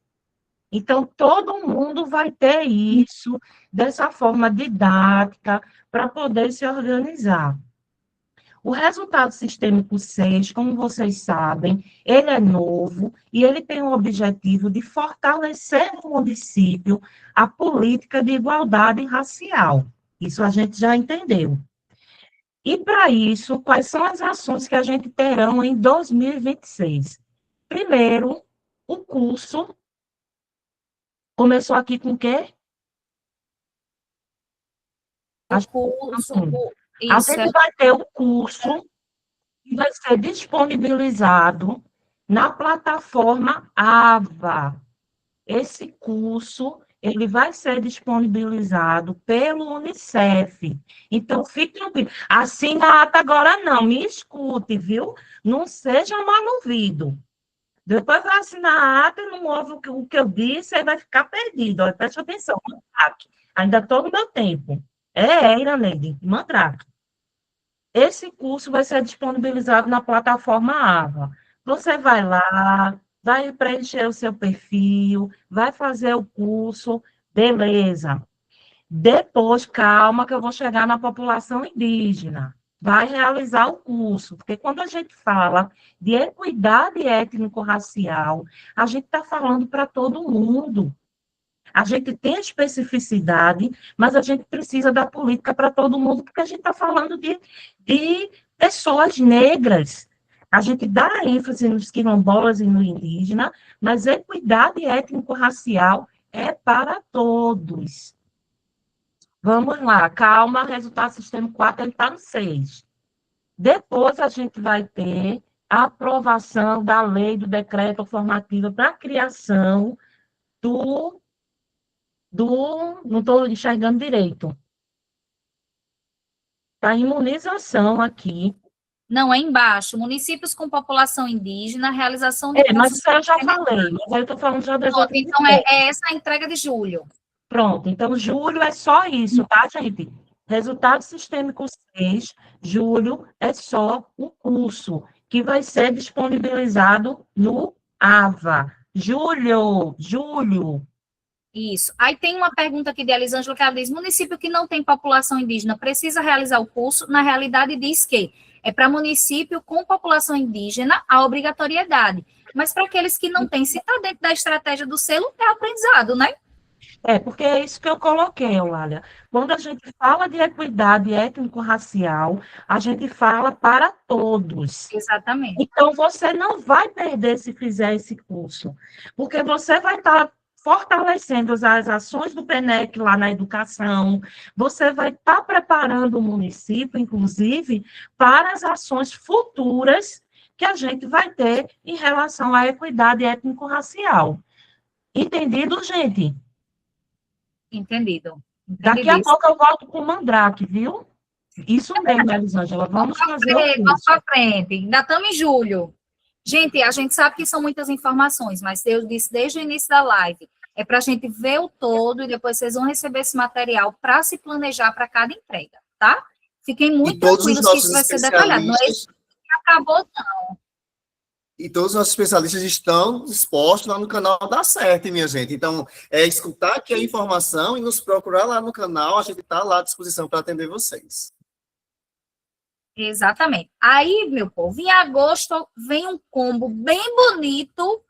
Então, todo mundo vai ter isso dessa forma didática para poder se organizar. O resultado sistêmico 6, como vocês sabem, ele é novo e ele tem o objetivo de fortalecer no município a política de igualdade racial. Isso a gente já entendeu. E, para isso, quais são as ações que a gente terão em 2026? Primeiro, o curso começou aqui com o quê? O curso, A isso, gente vai ter o curso que vai ser disponibilizado na plataforma AVA. Esse curso, ele vai ser disponibilizado pelo Unicef. Então, fique tranquilo. Assina a ata agora não, me escute, viu? Não seja mal ouvido. Depois vai assinar a ata e não ouve o que eu disse, aí vai ficar perdido. Olha, preste atenção, Mandrake. Ainda estou no meu tempo. Iraneide, Mandrake. Esse curso vai ser disponibilizado na plataforma AVA. Você vai lá, vai preencher o seu perfil, vai fazer o curso, beleza. Depois, calma, que eu vou chegar na população indígena. Vai realizar o curso, porque quando a gente fala de equidade étnico-racial, a gente está falando para todo mundo. A gente tem especificidade, mas a gente precisa da política para todo mundo, porque a gente está falando de pessoas negras. A gente dá ênfase nos quilombolas e no indígena, mas equidade étnico-racial é para todos. Vamos lá, calma, resultado sistema 4, ele está no 6. Depois a gente vai ter a aprovação da lei do decreto formativo para a criação não estou enxergando direito. Está a imunização aqui. não, é embaixo. Municípios com população indígena, realização do Mas curso. isso eu já falei, mas aí eu estou falando já das Pronto, outras. então é essa a entrega de julho. Pronto, então julho é só isso, tá, gente? Resultado sistêmico 6, julho é só o curso, que vai ser disponibilizado no AVA. Julho. Isso. Aí tem uma pergunta aqui de Elisângela que ela diz: município que não tem população indígena precisa realizar o curso? Na realidade, diz que é para município com população indígena a obrigatoriedade. Mas para aqueles que não têm, se está dentro da estratégia do selo, é aprendizado, né? Porque é isso que eu coloquei, Eulália. Quando a gente fala de equidade étnico-racial, a gente fala para todos. Exatamente. Então, você não vai perder se fizer esse curso, porque você vai estar fortalecendo as ações do PNEC lá na educação, você vai estar preparando o município, inclusive, para as ações futuras que a gente vai ter em relação à equidade étnico-racial. Entendido, gente? Entendido. Daqui a pouco eu volto com o Mandrake, viu? Isso mesmo, Elisângela. Vamos fazer o curso. Vamos para frente. Ainda estamos em julho. Gente, a gente sabe que são muitas informações, mas eu disse desde o início da live, é para a gente ver o todo e depois vocês vão receber esse material para se planejar para cada entrega, tá? Fiquem muito tranquilos que isso vai ser detalhado. Não é isso que acabou, não. E todos os nossos especialistas estão dispostos lá no canal da CERT, minha gente. Então, é escutar aqui a informação e nos procurar lá no canal. A gente está lá à disposição para atender vocês. Exatamente. Aí, meu povo, em agosto vem um combo bem bonito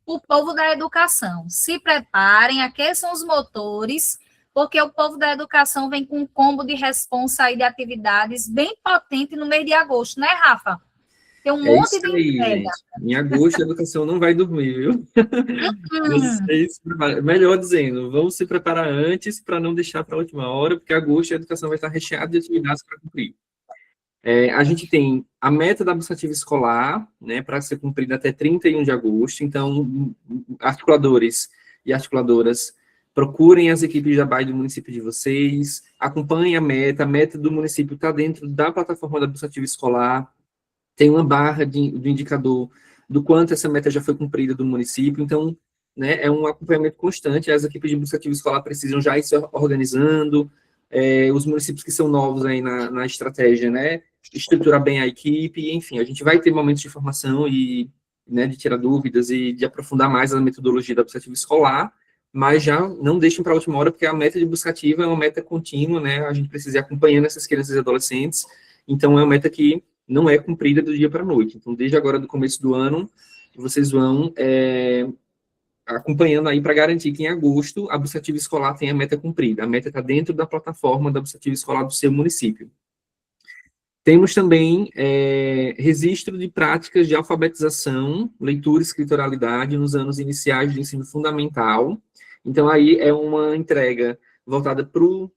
para o povo da educação. Se preparem, aqueçam os motores, porque o povo da educação vem com um combo de responsa aí de atividades bem potente no mês de agosto, né, Rafa? Tem um monte de entrega. Gente. Em agosto, a educação não vai dormir, viu? Vocês, melhor dizendo, vamos se preparar antes para não deixar para a última hora, porque agosto a educação vai estar recheada de atividades para cumprir. A gente tem a meta da bolsa ativa escolar, né, para ser cumprida até 31 de agosto. Então, articuladores e articuladoras, procurem as equipes de ABAE do município de vocês, acompanhem a meta do município está dentro da plataforma da bolsa ativa escolar, tem uma barra do indicador do quanto essa meta já foi cumprida do município, então, né, é um acompanhamento constante, as equipes de bolsa ativa escolar precisam já ir se organizando, os municípios que são novos aí na estratégia, né, estruturar bem a equipe, enfim, a gente vai ter momentos de formação e, né, de tirar dúvidas e de aprofundar mais a metodologia da busca ativa escolar, mas já não deixem para a última hora, porque a meta de busca ativa é uma meta contínua, né, a gente precisa ir acompanhando essas crianças e adolescentes, então é uma meta que não é cumprida do dia para a noite. Então, desde agora, do começo do ano, vocês vão acompanhando aí para garantir que em agosto a Busca Ativa Escolar tenha a meta cumprida. A meta está dentro da plataforma da Busca Ativa Escolar do seu município. Temos também registro de práticas de alfabetização, leitura e escritoralidade nos anos iniciais do ensino fundamental. Então, aí é uma entrega voltada para o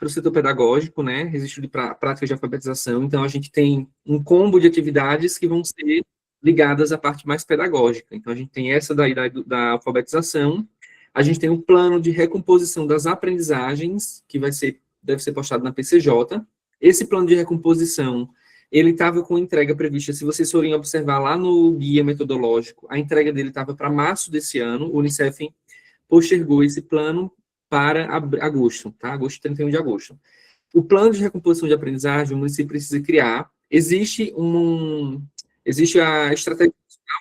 setor pedagógico, né? Registro de práticas de alfabetização. Então, a gente tem um combo de atividades que vão ser ligadas à parte mais pedagógica. Então, a gente tem essa daí da alfabetização. A gente tem um plano de recomposição das aprendizagens, que deve ser postado na PCJ. Esse plano de recomposição, ele estava com entrega prevista, se vocês forem observar lá no guia metodológico, a entrega dele estava para março desse ano, o Unicef postergou esse plano para agosto, tá? 31 de agosto. O plano de recomposição de aprendizagem, o município precisa criar. Existe a estratégia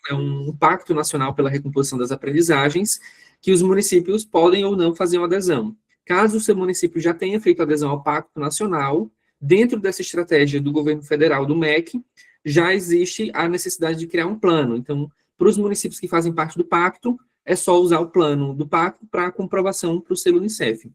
nacional, um pacto nacional pela recomposição das aprendizagens, que os municípios podem ou não fazer uma adesão. Caso o seu município já tenha feito adesão ao pacto nacional, dentro dessa estratégia do governo federal, do MEC, já existe a necessidade de criar um plano. Então, para os municípios que fazem parte do pacto, é só usar o plano do pacto para comprovação para o selo Unicef.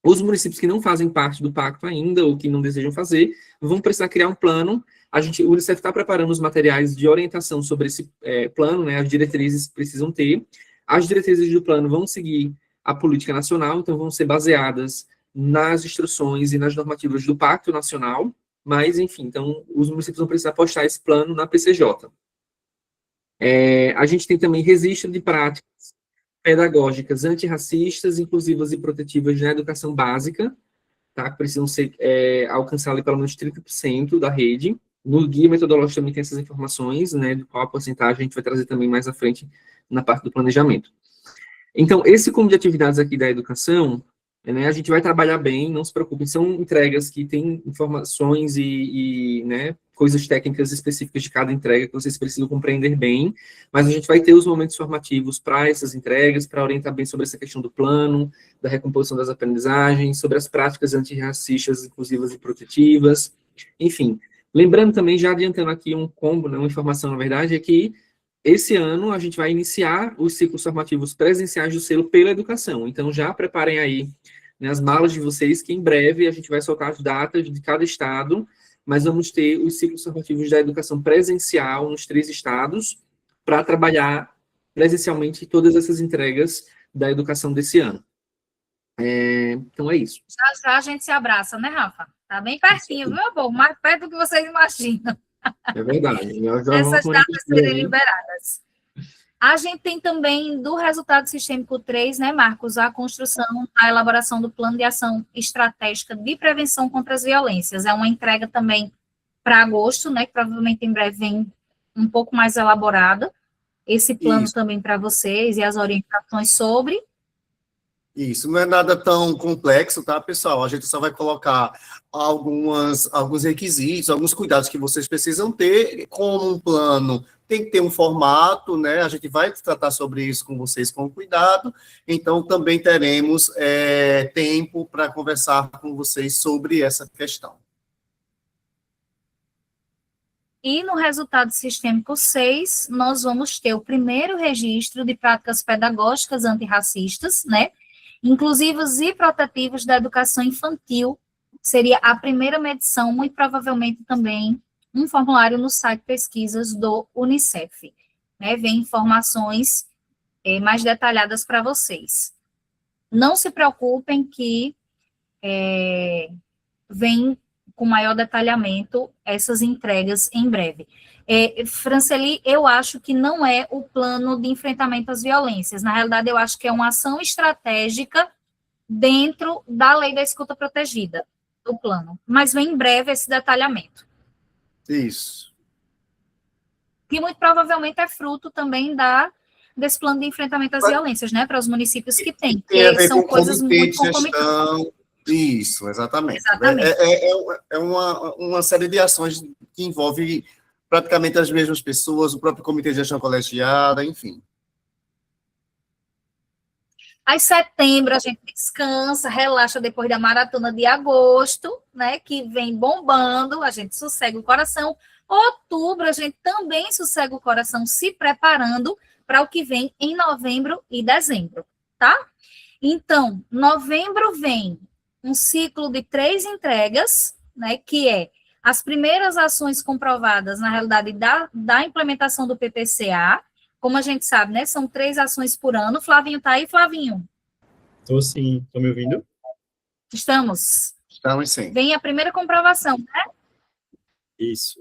Os municípios que não fazem parte do pacto ainda, ou que não desejam fazer, vão precisar criar um plano. O Unicef está preparando os materiais de orientação sobre esse plano, né? As diretrizes precisam ter. As diretrizes do plano vão seguir a política nacional, então vão ser baseadas nas instruções e nas normativas do Pacto Nacional, mas, enfim, então, os municípios vão precisar postar esse plano na PCJ. A gente tem também registro de práticas pedagógicas antirracistas, inclusivas e protetivas na educação básica, tá? Que precisam alcançar ali pelo menos 30% da rede. No guia metodológico também tem essas informações, né, de qual a porcentagem a gente vai trazer também mais à frente na parte do planejamento. Então, esse combo de atividades aqui da educação, né, a gente vai trabalhar bem, não se preocupem, são entregas que têm informações né, coisas técnicas específicas de cada entrega que vocês precisam compreender bem, mas a gente vai ter os momentos formativos para essas entregas, para orientar bem sobre essa questão do plano, da recomposição das aprendizagens, sobre as práticas antirracistas, inclusivas e protetivas, enfim. Lembrando também, já adiantando aqui um combo, né, uma informação, na verdade, é que esse ano a gente vai iniciar os ciclos formativos presenciais do selo pela educação. Então, já preparem aí, né, as malas de vocês, que em breve a gente vai soltar as datas de cada estado, mas vamos ter os ciclos formativos da educação presencial nos 3 estados, para trabalhar presencialmente todas essas entregas da educação desse ano. Então, é isso. Já já a gente se abraça, né, Rafa? Tá bem pertinho, viu, amor? Mais perto do que vocês imaginam. É verdade. Essas datas serem liberadas. A gente tem também, do resultado sistêmico 3, né, Marcos, a construção, a elaboração do plano de ação estratégica de prevenção contra as violências. É uma entrega também para agosto, né, que provavelmente em breve vem um pouco mais elaborada. Esse plano também para vocês e as orientações sobre. Isso, não é nada tão complexo, tá, pessoal? A gente só vai colocar alguns requisitos, alguns cuidados que vocês precisam ter, como um plano tem que ter um formato, né? A gente vai tratar sobre isso com vocês com cuidado, então também teremos tempo para conversar com vocês sobre essa questão. E no resultado sistêmico 6, nós vamos ter o primeiro registro de práticas pedagógicas antirracistas, né? Inclusivas e protetivas da educação infantil, seria a primeira medição, muito provavelmente também um formulário no site pesquisas do Unicef, né? Vem informações mais detalhadas para vocês. Não se preocupem que vem com maior detalhamento essas entregas em breve. Franceli, eu acho que não é o plano de enfrentamento às violências. Na realidade, eu acho que é uma ação estratégica dentro da lei da escuta protegida, do plano. Mas vem em breve esse detalhamento. Isso. Que muito provavelmente é fruto também desse plano de enfrentamento às violências, né? Para os municípios que têm. Tem a ver são com coisas muito concomitantes. Isso, exatamente. Exatamente. É uma série de ações que envolve praticamente as mesmas pessoas, o próprio Comitê de Gestão Colegiada, enfim. Aí, setembro, a gente descansa, relaxa depois da maratona de agosto, né? Que vem bombando, a gente sossega o coração. Outubro, a gente também sossega o coração, se preparando para o que vem em novembro e dezembro, tá? Então, novembro vem um ciclo de 3 entregas, né? Que é as primeiras ações comprovadas, na realidade, da implementação do PPCA. Como a gente sabe, né? São 3 ações por ano. Flavinho tá aí, Flavinho? Estou sim. Estão me ouvindo? Estamos. Estamos sim. Vem a primeira comprovação, né? Isso.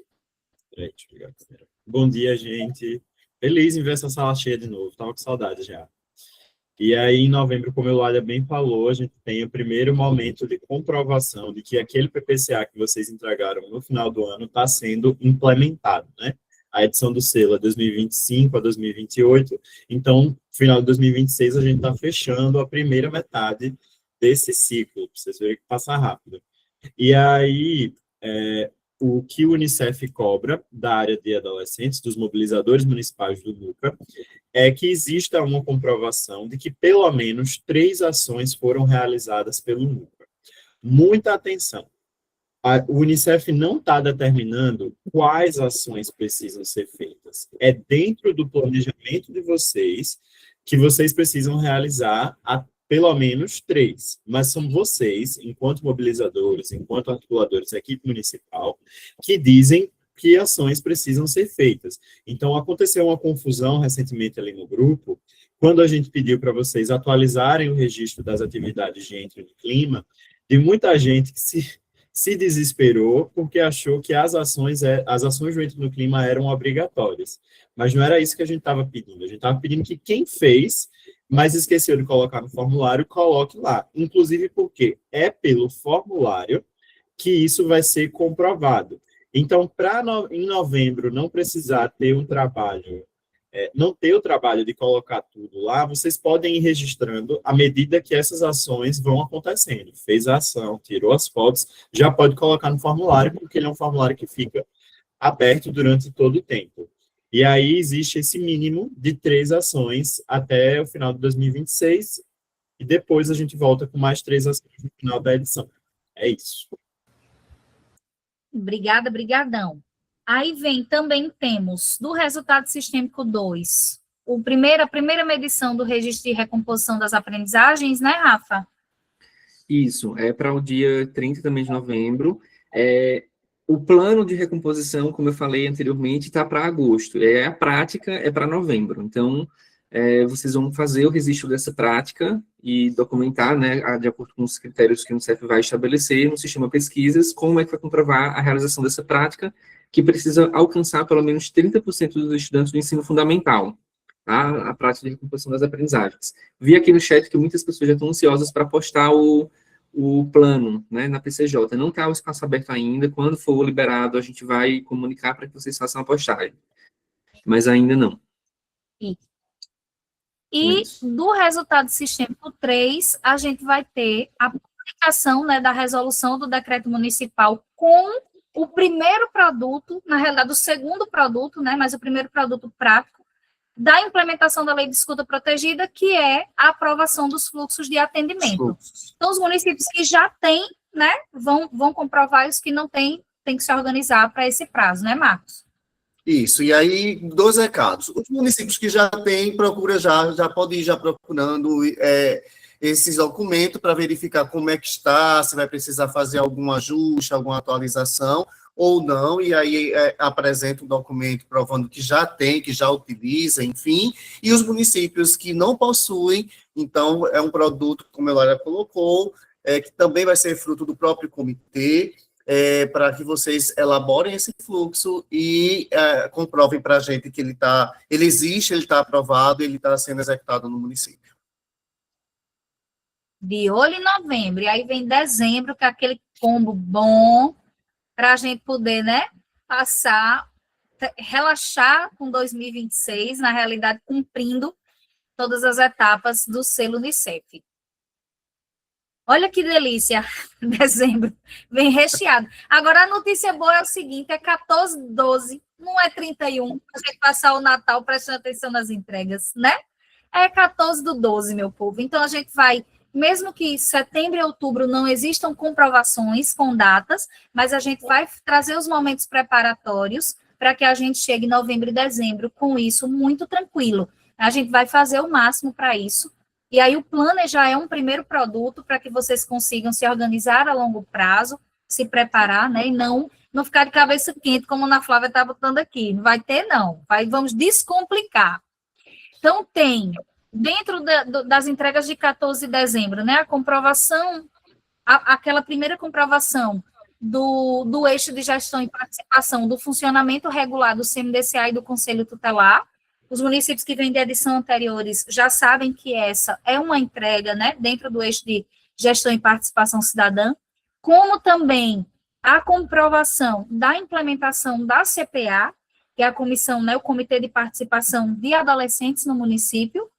Peraí, deixa eu ligar a câmera. Bom dia, gente. Feliz em ver essa sala cheia de novo. Tava com saudade já. E aí, em novembro, como o Eulália bem falou, a gente tem o primeiro momento de comprovação de que aquele PPCA que vocês entregaram no final do ano está sendo implementado, né? A edição do selo é 2025 a 2028, então, no final de 2026, a gente está fechando a primeira metade desse ciclo, para vocês verem que passa rápido. E aí, o que o Unicef cobra da área de adolescentes, dos mobilizadores municipais do NUCA, é que exista uma comprovação de que pelo menos 3 ações foram realizadas pelo NUCA. Muita atenção. O Unicef não está determinando quais ações precisam ser feitas. É dentro do planejamento de vocês que vocês precisam realizar pelo menos 3. Mas são vocês, enquanto mobilizadores, enquanto articuladores da equipe municipal, que dizem que ações precisam ser feitas. Então, aconteceu uma confusão recentemente ali no grupo, quando a gente pediu para vocês atualizarem o registro das atividades de Entre no Clima, de muita gente que se desesperou porque achou que as ações do Entre no Clima eram obrigatórias. Mas não era isso que a gente estava pedindo. A gente estava pedindo que quem fez, mas esqueceu de colocar no formulário, coloque lá. Inclusive porque é pelo formulário que isso vai ser comprovado. Então, em novembro não precisar ter um trabalho, não ter o trabalho de colocar tudo lá, vocês podem ir registrando à medida que essas ações vão acontecendo. Fez a ação, tirou as fotos, já pode colocar no formulário, porque ele é um formulário que fica aberto durante todo o tempo. E aí existe esse mínimo de 3 ações até o final de 2026, e depois a gente volta com mais 3 ações no final da edição. É isso. Obrigada, brigadão. Aí também temos, do resultado sistêmico 2, a primeira medição do registro de recomposição das aprendizagens, né, Rafa? Isso, é para o dia 30 também de novembro. O plano de recomposição, como eu falei anteriormente, está para agosto. A prática é para novembro. Então, vocês vão fazer o registro dessa prática e documentar, né, de acordo com os critérios que o Unicef vai estabelecer no sistema pesquisas, como é que vai comprovar a realização dessa prática, que precisa alcançar pelo menos 30% dos estudantes do ensino fundamental, tá? A prática de recomposição das aprendizagens. Vi aqui no chat que muitas pessoas já estão ansiosas para postar o plano, né, na PCJ. Não está o espaço aberto ainda. Quando for liberado, a gente vai comunicar para que vocês façam a postagem. Mas ainda não. E do resultado sistêmico 3, a gente vai ter a publicação, né, da resolução do decreto municipal com o primeiro produto, na realidade, o segundo produto, né, mas o primeiro produto prático, da implementação da lei de escuta protegida, que é a aprovação dos fluxos de atendimento. Então, os municípios que já têm, né, vão comprovar, os que não têm, tem que se organizar para esse prazo, né, Marcos? Isso, e aí, 2 recados. Os municípios que já têm, procura já pode ir já procurando esses documentos para verificar como é que está, se vai precisar fazer algum ajuste, alguma atualização, ou não, e aí apresenta um documento provando que já tem, que já utiliza, enfim, e os municípios que não possuem, então, é um produto, como a Eulália colocou, que também vai ser fruto do próprio comitê, para que vocês elaborem esse fluxo e comprovem para a gente que ele existe, ele está aprovado, ele está sendo executado no município. De olho em novembro, e aí vem dezembro, que é aquele combo bom, para a gente poder, né, relaxar com 2026, na realidade, cumprindo todas as etapas do selo Unicef. Olha que delícia, dezembro, vem recheado. Agora, a notícia boa é o seguinte, é 14, 12, não é 31, para a gente passar o Natal prestando atenção nas entregas, né? É 14/12, meu povo. Então, a gente vai, mesmo que setembro e outubro não existam comprovações com datas, mas a gente vai trazer os momentos preparatórios para que a gente chegue em novembro e dezembro com isso muito tranquilo. A gente vai fazer o máximo para isso. E aí o Planner já é um primeiro produto para que vocês consigam se organizar a longo prazo, se preparar, né? E não ficar de cabeça quente, como a Ana Flávia está botando aqui. Não vai ter, não. Vamos descomplicar. Então, tem, dentro das entregas de 14 de dezembro, né? A comprovação, aquela primeira comprovação do eixo de gestão e participação do funcionamento regular do CMDCA e do Conselho Tutelar. Os municípios que vêm de edição anteriores já sabem que essa é uma entrega, né, dentro do eixo de gestão e participação cidadã, como também a comprovação da implementação da CPA, que é a comissão, né, o Comitê de Participação de Adolescentes no município.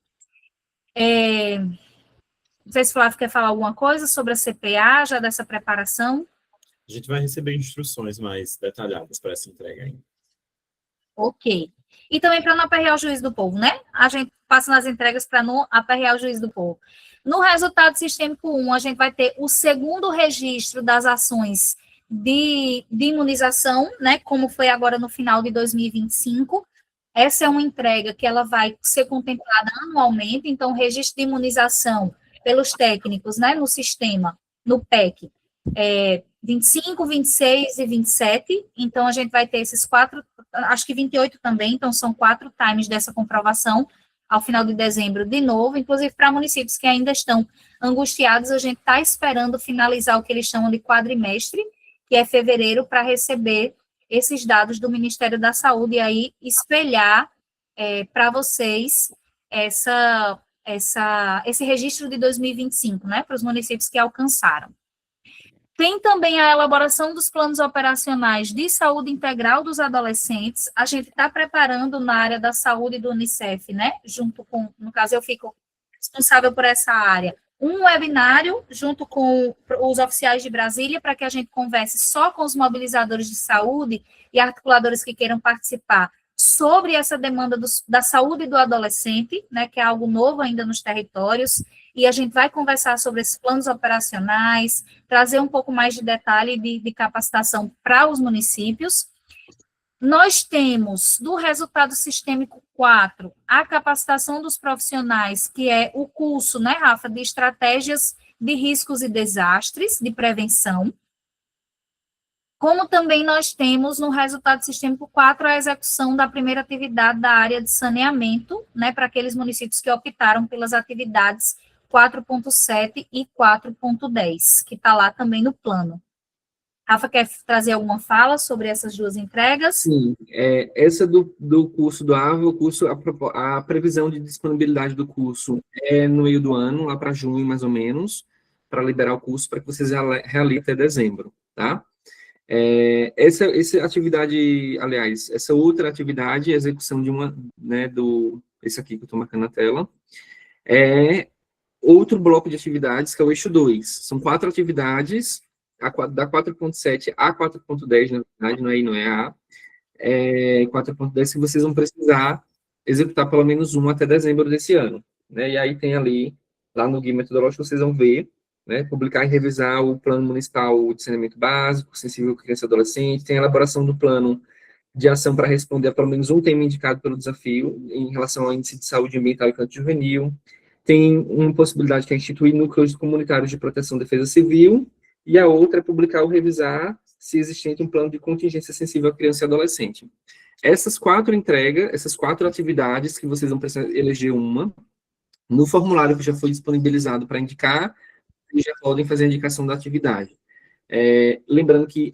Não sei se o Flávio quer falar alguma coisa sobre a CPA, já dessa preparação. A gente vai receber instruções mais detalhadas para essa entrega ainda. Ok. E também para não aperrear o juiz do povo, né? A gente passa nas entregas para não aperrear o juiz do povo. No resultado sistêmico 1, a gente vai ter o segundo registro das ações de imunização, né? Como foi agora no final de 2025. Essa é uma entrega que ela vai ser contemplada anualmente, então, o registro de imunização pelos técnicos, né? No sistema, no PEC, 25, 26 e 27, então a gente vai ter esses 4, acho que 28 também, então são 4 times dessa comprovação ao final de dezembro de novo, inclusive para municípios que ainda estão angustiados, a gente está esperando finalizar o que eles chamam de quadrimestre, que é fevereiro, para receber esses dados do Ministério da Saúde e aí espelhar para vocês esse registro de 2025, né, para os municípios que alcançaram. Tem também a elaboração dos planos operacionais de saúde integral dos adolescentes. A gente está preparando na área da saúde do Unicef, né? Junto com, no caso, eu fico responsável por essa área. Um webinário junto com os oficiais de Brasília para que a gente converse só com os mobilizadores de saúde e articuladores que queiram participar sobre essa demanda da saúde do adolescente, né? Que é algo novo ainda nos territórios. E a gente vai conversar sobre esses planos operacionais, trazer um pouco mais de detalhe de capacitação para os municípios. Nós temos, do resultado sistêmico 4, a capacitação dos profissionais, que é o curso, né, Rafa, de estratégias de riscos e desastres, de prevenção. Como também nós temos, no resultado sistêmico 4, a execução da primeira atividade da área de saneamento, né, para aqueles municípios que optaram pelas atividades 4.7 e 4.10, que está lá também no plano. Rafa, quer trazer alguma fala sobre essas duas entregas? Sim, essa do curso do AVA, o curso, a previsão de disponibilidade do curso é no meio do ano, lá para junho, mais ou menos, para liberar o curso, para que vocês realizem até dezembro, tá? Essa atividade, aliás, essa outra atividade, a execução de uma, né, esse aqui que eu estou marcando na tela, outro bloco de atividades, que é o eixo 2. São 4 atividades, da 4.7 a 4.10, na verdade, não é a 4.10, que vocês vão precisar executar pelo menos uma até dezembro desse ano. Né? E aí tem ali, lá no guia metodológico, vocês vão ver, né, publicar e revisar o plano municipal de saneamento básico, sensível criança e adolescente, tem a elaboração do plano de ação para responder a pelo menos um tema indicado pelo desafio em relação ao índice de saúde ambiental e infanto juvenil. Tem uma possibilidade que é instituir núcleos comunitários de proteção e defesa civil, e a outra é publicar ou revisar se existente um plano de contingência sensível à criança e adolescente. Essas 4 entregas, essas 4 atividades que vocês vão precisar eleger uma, no formulário que já foi disponibilizado para indicar, e já podem fazer a indicação da atividade. Lembrando que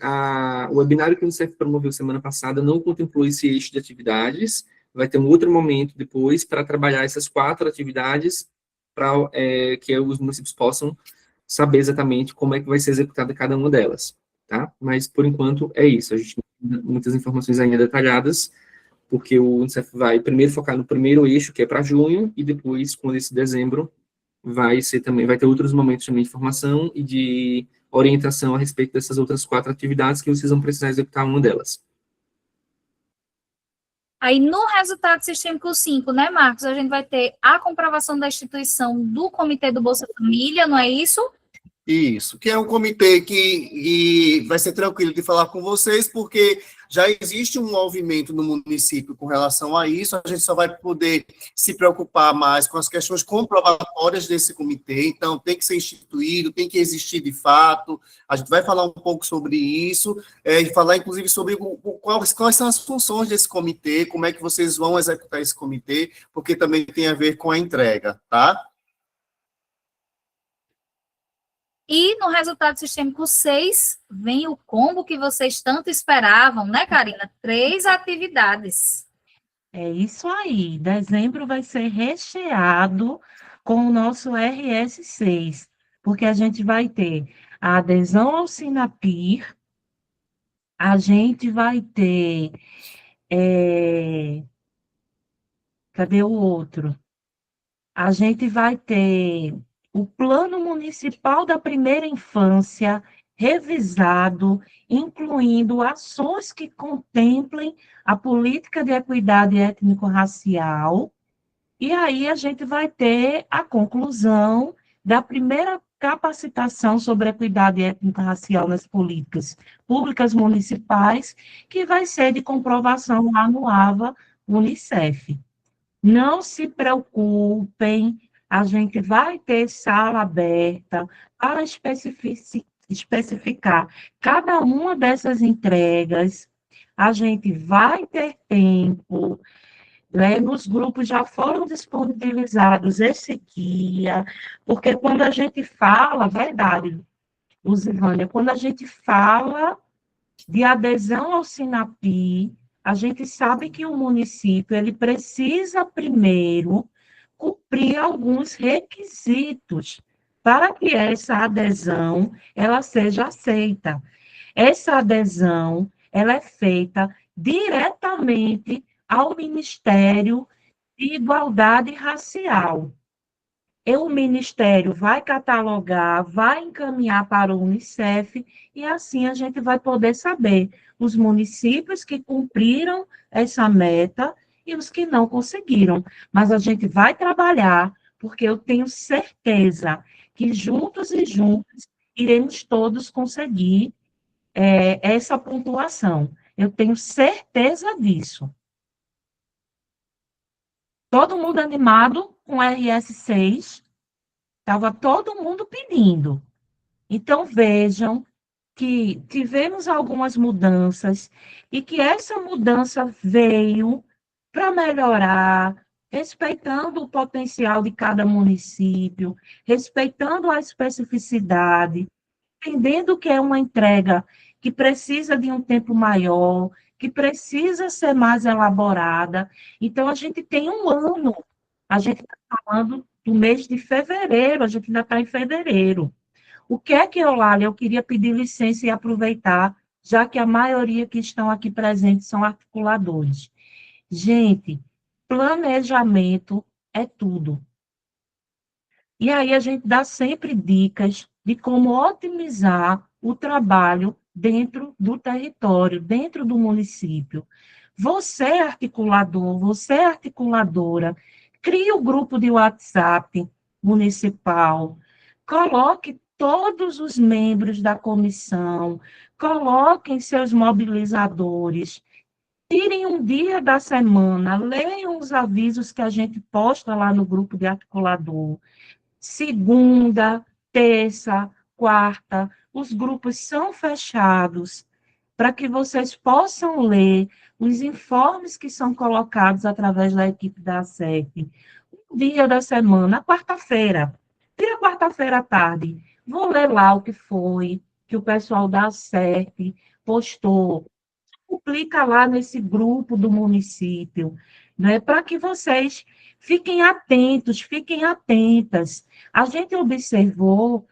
o webinário que o Unicef promoveu semana passada não contemplou esse eixo de atividades, vai ter um outro momento depois para trabalhar essas 4 atividades para que os municípios possam saber exatamente como é que vai ser executada cada uma delas, tá? Mas, por enquanto, é isso. A gente não tem muitas informações ainda detalhadas, porque o Unicef vai primeiro focar no primeiro eixo, que é para junho, e depois, com esse dezembro, vai ter outros momentos também de formação e de orientação a respeito dessas outras 4 atividades que vocês vão precisar executar uma delas. Aí, no resultado sistêmico 5, né, Marcos, a gente vai ter a comprovação da instituição do Comitê do Bolsa Família, não é isso? Isso, que é um comitê que vai ser tranquilo de falar com vocês, porque já existe um movimento no município com relação a isso, a gente só vai poder se preocupar mais com as questões comprobatórias desse comitê, então tem que ser instituído, tem que existir de fato, a gente vai falar um pouco sobre isso, e falar inclusive sobre quais são as funções desse comitê, como é que vocês vão executar esse comitê, porque também tem a ver com a entrega, tá? E no resultado sistêmico 6, vem o combo que vocês tanto esperavam, né, Karina? 3 atividades. É isso aí. Dezembro vai ser recheado com o nosso RS6, porque a gente vai ter a adesão ao Sinapir, a gente vai ter. Cadê o outro? A gente vai ter o Plano Municipal da Primeira Infância revisado, incluindo ações que contemplem a política de equidade étnico-racial. E aí a gente vai ter a conclusão da primeira capacitação sobre equidade étnico-racial nas políticas públicas municipais, que vai ser de comprovação lá no AVA Unicef. Não se preocupem, a gente vai ter sala aberta para especificar cada uma dessas entregas. A gente vai ter tempo, né? Nos grupos já foram disponibilizados esse guia, porque quando a gente fala, verdade, Luzivânia, quando a gente fala de adesão ao Sinapi, a gente sabe que o município ele precisa primeiro cumprir alguns requisitos para que essa adesão ela seja aceita. Essa adesão ela é feita diretamente ao Ministério de Igualdade Racial. E o Ministério vai catalogar, vai encaminhar para o Unicef, e assim a gente vai poder saber os municípios que cumpriram essa meta e os que não conseguiram. Mas a gente vai trabalhar, porque eu tenho certeza que juntos e juntas iremos todos conseguir essa pontuação. Eu tenho certeza disso. Todo mundo animado com RS6, estava todo mundo pedindo. Então, vejam que tivemos algumas mudanças e que essa mudança veio para melhorar, respeitando o potencial de cada município, respeitando a especificidade, entendendo que é uma entrega que precisa de um tempo maior, que precisa ser mais elaborada. Então, a gente tem um ano, a gente está falando do mês de fevereiro, a gente ainda está em fevereiro. O que é que, Eulália, eu queria pedir licença e aproveitar, já que a maioria que estão aqui presentes são articuladores. Gente, planejamento é tudo. E aí a gente dá sempre dicas de como otimizar o trabalho dentro do território, dentro do município. Você, articulador, você, articuladora, crie o grupo de WhatsApp municipal, coloque todos os membros da comissão, coloquem seus mobilizadores, tirem um dia da semana, leiam os avisos que a gente posta lá no grupo de articulador. Segunda, terça, quarta, os grupos são fechados para que vocês possam ler os informes que são colocados através da equipe da ACEP. Um dia da semana, quarta-feira, tira quarta-feira à tarde, vou ler lá o que foi que o pessoal da ACEP postou, publica lá nesse grupo do município, né, para que vocês fiquem atentos, fiquem atentas. A gente observou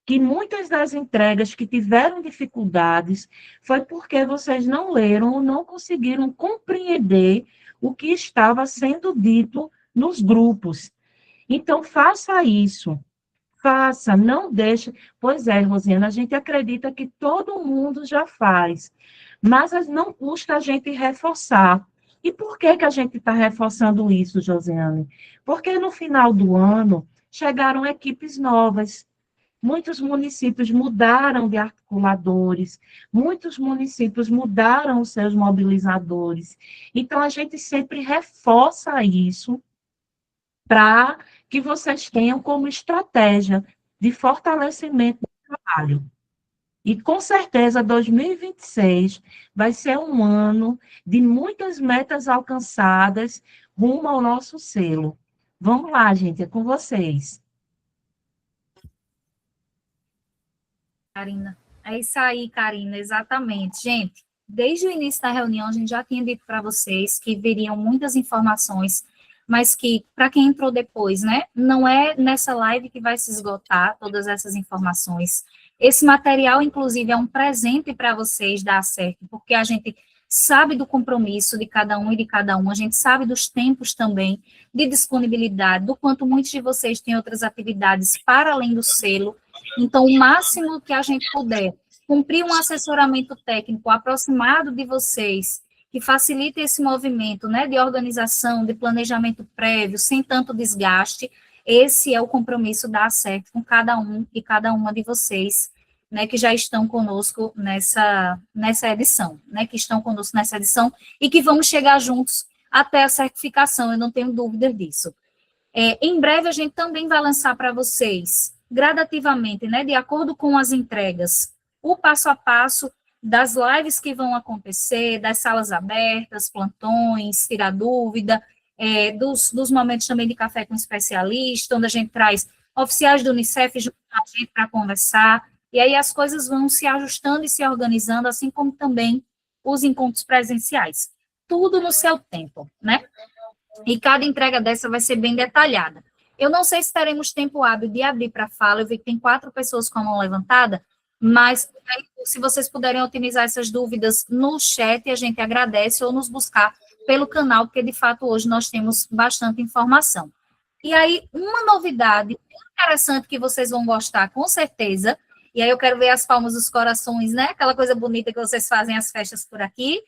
que muitas das entregas que tiveram dificuldades foi porque vocês não leram ou não conseguiram compreender o que estava sendo dito nos grupos. Então, faça isso. Faça, não deixe. Pois é, Rosiana, a gente acredita que todo mundo já faz, mas não custa a gente reforçar. E por que que a gente está reforçando isso, Josiane? Porque no final do ano chegaram equipes novas. Muitos municípios mudaram de articuladores, muitos municípios mudaram os seus mobilizadores. Então, a gente sempre reforça isso para que vocês tenham como estratégia de fortalecimento do trabalho. E, com certeza, 2026 vai ser um ano de muitas metas alcançadas rumo ao nosso selo. Vamos lá, gente, é com vocês. Karina. É isso aí, Karina, exatamente. Gente, desde o início da reunião, a gente já tinha dito para vocês que viriam muitas informações, mas que, para quem entrou depois, né, não é nessa live que vai se esgotar todas essas informações. Esse material, inclusive, é um presente para vocês dar certo, porque a gente sabe do compromisso de cada um e de cada um, a gente sabe dos tempos também, de disponibilidade, do quanto muitos de vocês têm outras atividades para além do selo. Então, o máximo que a gente puder cumprir um assessoramento técnico aproximado de vocês, que facilite esse movimento, né, de organização, de planejamento prévio, sem tanto desgaste, esse é o compromisso da ACERT com cada um e cada uma de vocês, né, que já estão conosco nessa edição, né, que estão conosco nessa edição e que vamos chegar juntos até a certificação, eu não tenho dúvida disso. Em breve, a gente também vai lançar para vocês, gradativamente, né, de acordo com as entregas, o passo a passo das lives que vão acontecer, das salas abertas, plantões, tirar dúvida, dos momentos também de café com especialista, onde a gente traz oficiais do Unicef junto com a gente para conversar, e aí as coisas vão se ajustando e se organizando, assim como também os encontros presenciais. Tudo no seu tempo, né? E cada entrega dessa vai ser bem detalhada. Eu não sei se teremos tempo hábil de abrir para fala, eu vi que tem 4 pessoas com a mão levantada, mas se vocês puderem otimizar essas dúvidas no chat, a gente agradece, ou nos buscar pelo canal, porque, de fato, hoje nós temos bastante informação. E aí, uma novidade interessante que vocês vão gostar, com certeza, e aí eu quero ver as palmas dos corações, né? Aquela coisa bonita que vocês fazem as festas por aqui,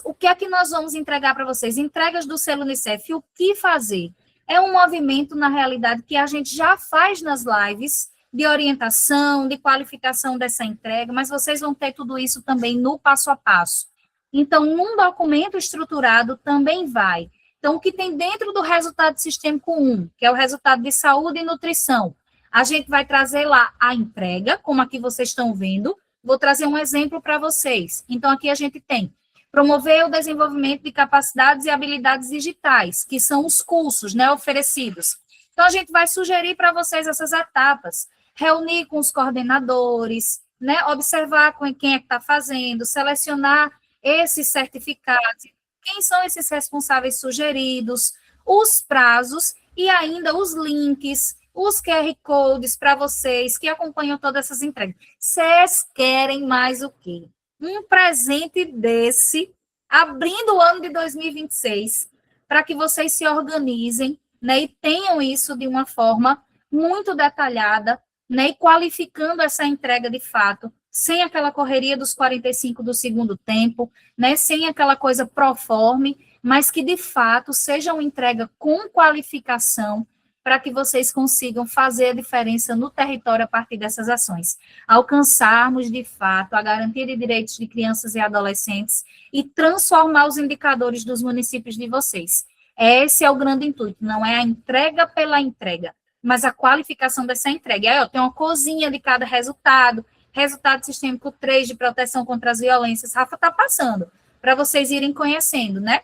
o que é que nós vamos entregar para vocês? Entregas do selo Unicef, o que fazer? É um movimento, na realidade, que a gente já faz nas lives, de orientação, de qualificação dessa entrega, mas vocês vão ter tudo isso também no passo a passo. Então, num documento estruturado também vai. Então, o que tem dentro do resultado sistêmico 1, que é o resultado de saúde e nutrição, a gente vai trazer lá a entrega, como aqui vocês estão vendo. Vou trazer um exemplo para vocês. Então, aqui a gente tem promover o desenvolvimento de capacidades e habilidades digitais, que são os cursos, né, oferecidos. Então, a gente vai sugerir para vocês essas etapas, reunir com os coordenadores, né, observar com quem é que está fazendo, selecionar esses certificados, quem são esses responsáveis sugeridos, os prazos e ainda os links, os QR Codes para vocês que acompanham todas essas entregas. Vocês querem mais o quê? Um presente desse, abrindo o ano de 2026, para que vocês se organizem, né, e tenham isso de uma forma muito detalhada, né, e qualificando essa entrega de fato, sem aquela correria dos 45 do segundo tempo, né, sem aquela coisa proforme, mas que de fato seja uma entrega com qualificação, para que vocês consigam fazer a diferença no território a partir dessas ações. Alcançarmos, de fato, a garantia de direitos de crianças e adolescentes e transformar os indicadores dos municípios de vocês. Esse é o grande intuito, não é a entrega pela entrega, mas a qualificação dessa entrega. Aí, tem uma cozinha de cada resultado, resultado sistêmico 3 de proteção contra as violências. Rafa está passando, para vocês irem conhecendo, né?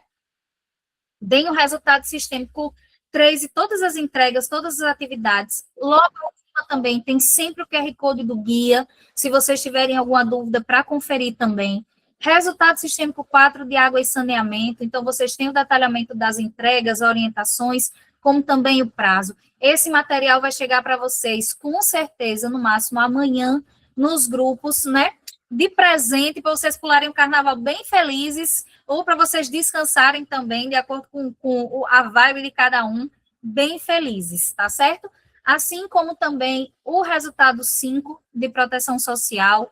Deem o resultado sistêmico 3 e todas as entregas, todas as atividades. Logo acima também tem sempre o QR Code do guia, se vocês tiverem alguma dúvida para conferir também. Resultado sistêmico 4 de água e saneamento, então vocês têm o detalhamento das entregas, orientações, como também o prazo. Esse material vai chegar para vocês, com certeza, no máximo amanhã, nos grupos, né? De presente, para vocês pularem o carnaval bem felizes, ou para vocês descansarem também, de acordo com a vibe de cada um, bem felizes, tá certo? Assim como também o resultado 5 de proteção social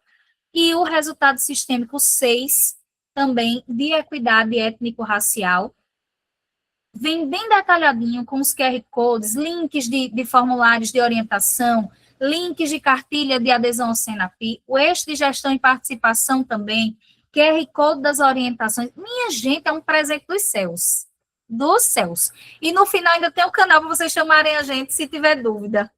e o resultado sistêmico 6 também de equidade étnico-racial. Vem bem detalhadinho com os QR Codes, links de formulários de orientação, links de cartilha de adesão ao Senapi, o eixo de gestão e participação também, QR Code das orientações. Minha gente, é um presente dos céus. Dos céus. E no final ainda tem o canal para vocês chamarem a gente se tiver dúvida.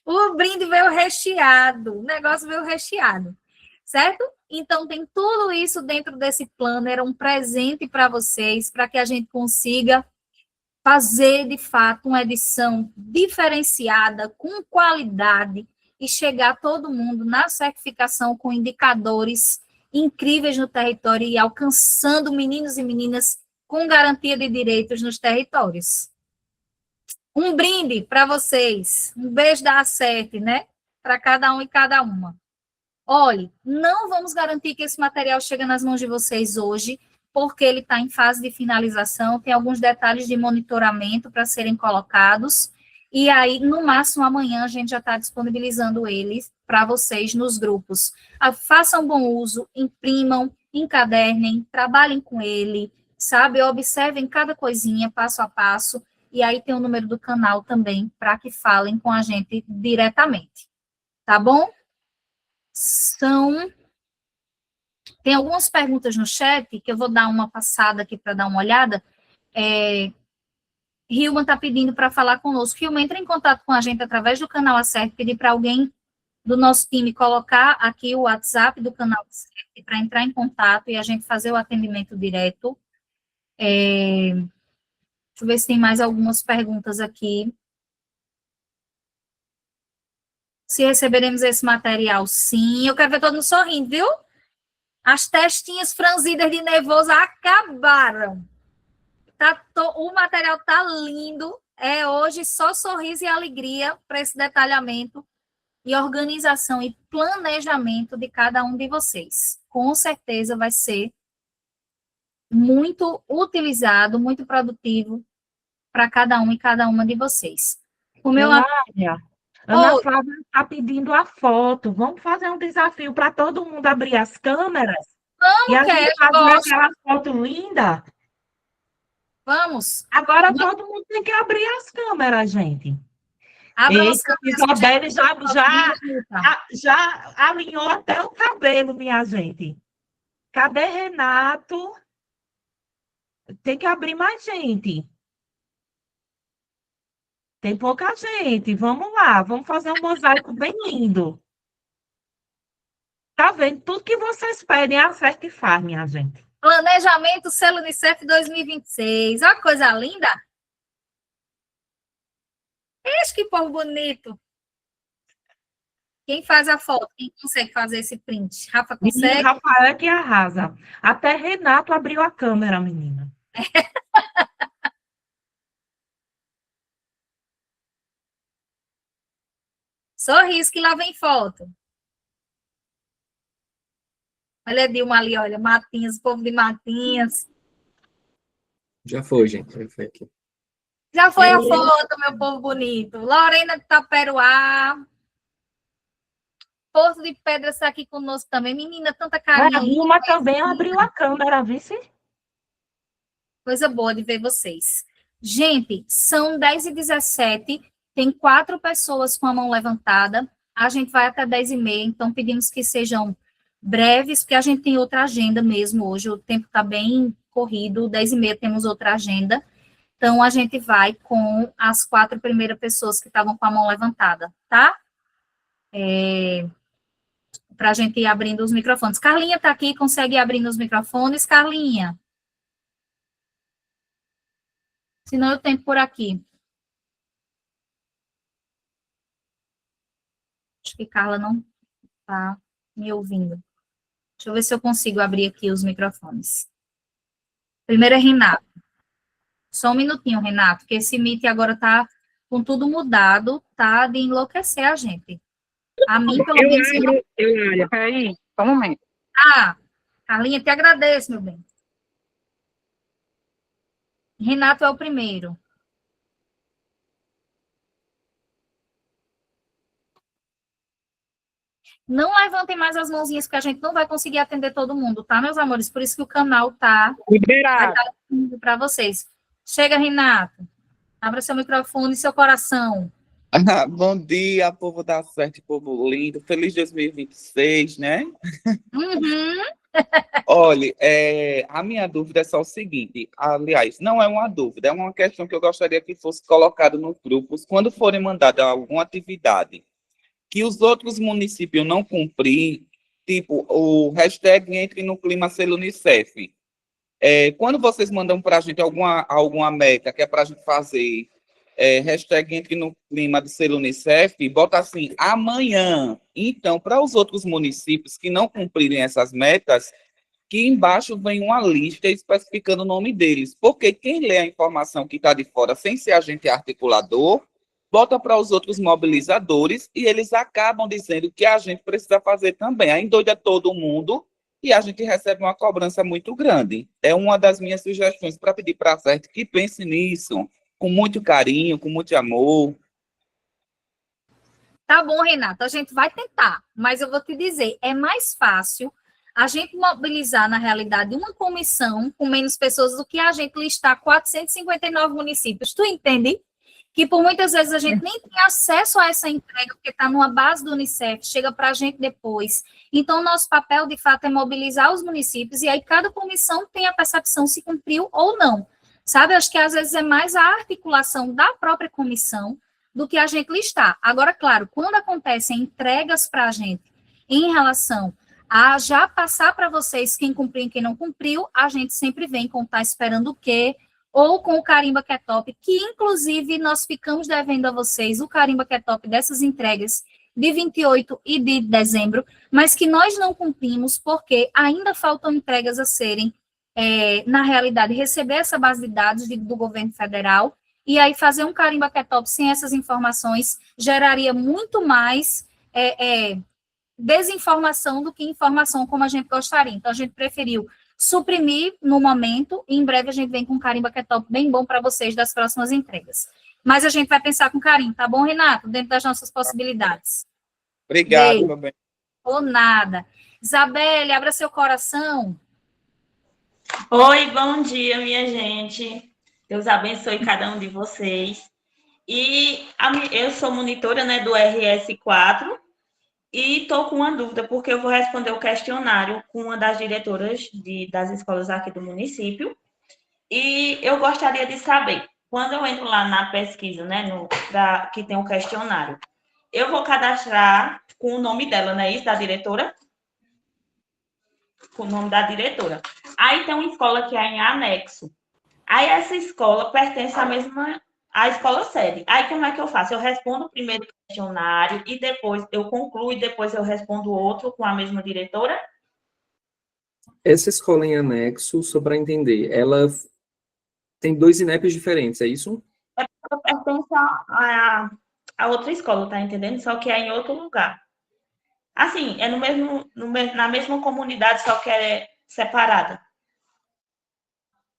O brinde veio recheado, o negócio veio recheado, certo? Então, tem tudo isso dentro desse planner, um presente para vocês, para que a gente consiga fazer, de fato, uma edição diferenciada, com qualidade, e chegar todo mundo na certificação com indicadores incríveis no território e alcançando meninos e meninas com garantia de direitos nos territórios. Um brinde para vocês, um beijo da Acerte, né? Para cada um e cada uma. Olhe, não vamos garantir que esse material chegue nas mãos de vocês hoje, porque ele está em fase de finalização, tem alguns detalhes de monitoramento para serem colocados, e aí, no máximo, amanhã a gente já está disponibilizando eles para vocês nos grupos. Façam bom uso, imprimam, encadernem, trabalhem com ele, sabe? Observem cada coisinha, passo a passo, e aí tem o número do canal também, para que falem com a gente diretamente, tá bom? Tem algumas perguntas no chat, que eu vou dar uma passada aqui para dar uma olhada. Hilman está pedindo para falar conosco. Hilman, entre em contato com a gente através do canal Acerte, pedir para alguém do nosso time colocar aqui o WhatsApp do canal Acerte para entrar em contato e a gente fazer o atendimento direto. Deixa eu ver se tem mais algumas perguntas aqui. Se receberemos esse material, sim. Eu quero ver todo mundo sorrindo, viu? As testinhas franzidas de nervoso acabaram. O material tá lindo. É hoje só sorriso e alegria para esse detalhamento e organização e planejamento de cada um de vocês. Com certeza vai ser muito utilizado, muito produtivo para cada um e cada uma de vocês. O meu Ana Flávia está pedindo a foto. Vamos fazer um desafio para todo mundo abrir as câmeras? E a gente fazer aquela foto linda? Vamos. Agora todo mundo tem que abrir as câmeras, gente. Abra Eita, Isabelle já alinhou até o cabelo, minha gente. Cadê Renato? Tem que abrir mais gente. Tem pouca gente. Vamos lá, vamos fazer um mosaico bem lindo. Tá vendo? Tudo que vocês pedem, Acerte e faz, minha gente. Planejamento Selo Unicef 2026. Olha que coisa linda. Ixi, que povo bonito. Quem faz a foto? Quem consegue fazer esse print? Rafa consegue? Rafael é que arrasa. Até Renato abriu a câmera, menina. Sorriso que lá vem foto. Olha a Dilma ali, olha, Matinhas, povo de Matinhas. Já foi, gente. Já foi aqui. Já foi a foto, meu povo bonito. Lorena de Taperoá. Porto de Pedras está aqui conosco também. Menina, tanta carinha. A Dilma também abriu a câmera, vice? Coisa boa de ver vocês. Gente, são 10h17. Tem 4 pessoas com a mão levantada. A gente vai até 10h30, então pedimos que sejam breves, porque a gente tem outra agenda mesmo hoje. O tempo está bem corrido. 10h30 temos outra agenda. Então, a gente vai com as 4 primeiras pessoas que estavam com a mão levantada, tá? Para a gente ir abrindo os microfones. Carlinha está aqui, consegue ir abrindo os microfones? Carlinha? Senão eu tenho por aqui. Acho que Carla não está me ouvindo. Deixa eu ver se eu consigo abrir aqui os microfones. Primeiro é Renato. Só um minutinho, Renato, porque esse Meet agora está com tudo mudado, tá de enlouquecer a gente. A mim, pelo menos... Peraí, só um momento. Carlinha, te agradeço, meu bem. Renato é o primeiro. Não levantem mais as mãozinhas, porque a gente não vai conseguir atender todo mundo, tá, meus amores? Por isso que o canal vai Liberado. estar disponível para vocês. Chega, Renato. Abra seu microfone e seu coração. Bom dia, povo da sorte, povo lindo. Feliz 2026, né? Uhum. Olha, a minha dúvida é só o seguinte, aliás, não é uma dúvida, é uma questão que eu gostaria que fosse colocada nos grupos, quando forem mandadas alguma atividade que os outros municípios não cumprir, tipo, o hashtag entre no clima selo Unicef. Quando vocês mandam para a gente alguma meta que é para a gente fazer, hashtag entre no clima do selo Unicef, bota assim, amanhã. Então, para os outros municípios que não cumprirem essas metas, que embaixo vem uma lista especificando o nome deles, porque quem lê a informação que está de fora sem ser agente articulador, bota para os outros mobilizadores e eles acabam dizendo que a gente precisa fazer também. Aí endoida todo mundo e a gente recebe uma cobrança muito grande. É uma das minhas sugestões para pedir para a CERT que pense nisso, com muito carinho, com muito amor. Tá bom, Renato, a gente vai tentar, mas eu vou te dizer, é mais fácil a gente mobilizar, na realidade, uma comissão com menos pessoas do que a gente listar 459 municípios. Tu entende? Que por muitas vezes a gente nem tem acesso a essa entrega, porque está numa base do Unicef, chega para a gente depois. Então, nosso papel, de fato, é mobilizar os municípios, e aí cada comissão tem a percepção se cumpriu ou não. Sabe, acho que às vezes é mais a articulação da própria comissão do que a gente listar. Agora, claro, quando acontecem entregas para a gente em relação a já passar para vocês quem cumpriu e quem não cumpriu, a gente sempre vem com tá esperando o quê, ou com o Carimba que é top, que inclusive nós ficamos devendo a vocês o Carimba que é top dessas entregas de 28 e de dezembro, mas que nós não cumprimos porque ainda faltam entregas a serem, na realidade, receber essa base de dados do governo federal, e aí fazer um Carimba que é top sem essas informações geraria muito mais desinformação do que informação como a gente gostaria. Então, a gente preferiu suprimir no momento, e em breve a gente vem com um Carimba que é top bem bom para vocês das próximas entregas. Mas a gente vai pensar com carinho, tá bom, Renato? Dentro das nossas possibilidades. Obrigado, meu bem. Ou nada. Isabelle, abra seu coração. Oi, bom dia, minha gente. Deus abençoe cada um de vocês. E eu sou monitora, né, do RS4, e estou com uma dúvida, porque eu vou responder o questionário com uma das diretoras das escolas aqui do município. E eu gostaria de saber, quando eu entro lá na pesquisa, né, que tem um questionário, eu vou cadastrar com o nome dela, não é isso, da diretora? Com o nome da diretora. Aí tem uma escola que é em anexo. Aí essa escola pertence à escola sede. Aí como é que eu faço? Eu respondo o primeiro questionário e depois eu concluo e depois eu respondo outro com a mesma diretora? Essa escola em anexo, só para entender, ela tem 2 INEPs diferentes, é isso? Ela pertence a outra escola, tá entendendo? Só que é em outro lugar. Assim, é na mesma comunidade, só que é separada.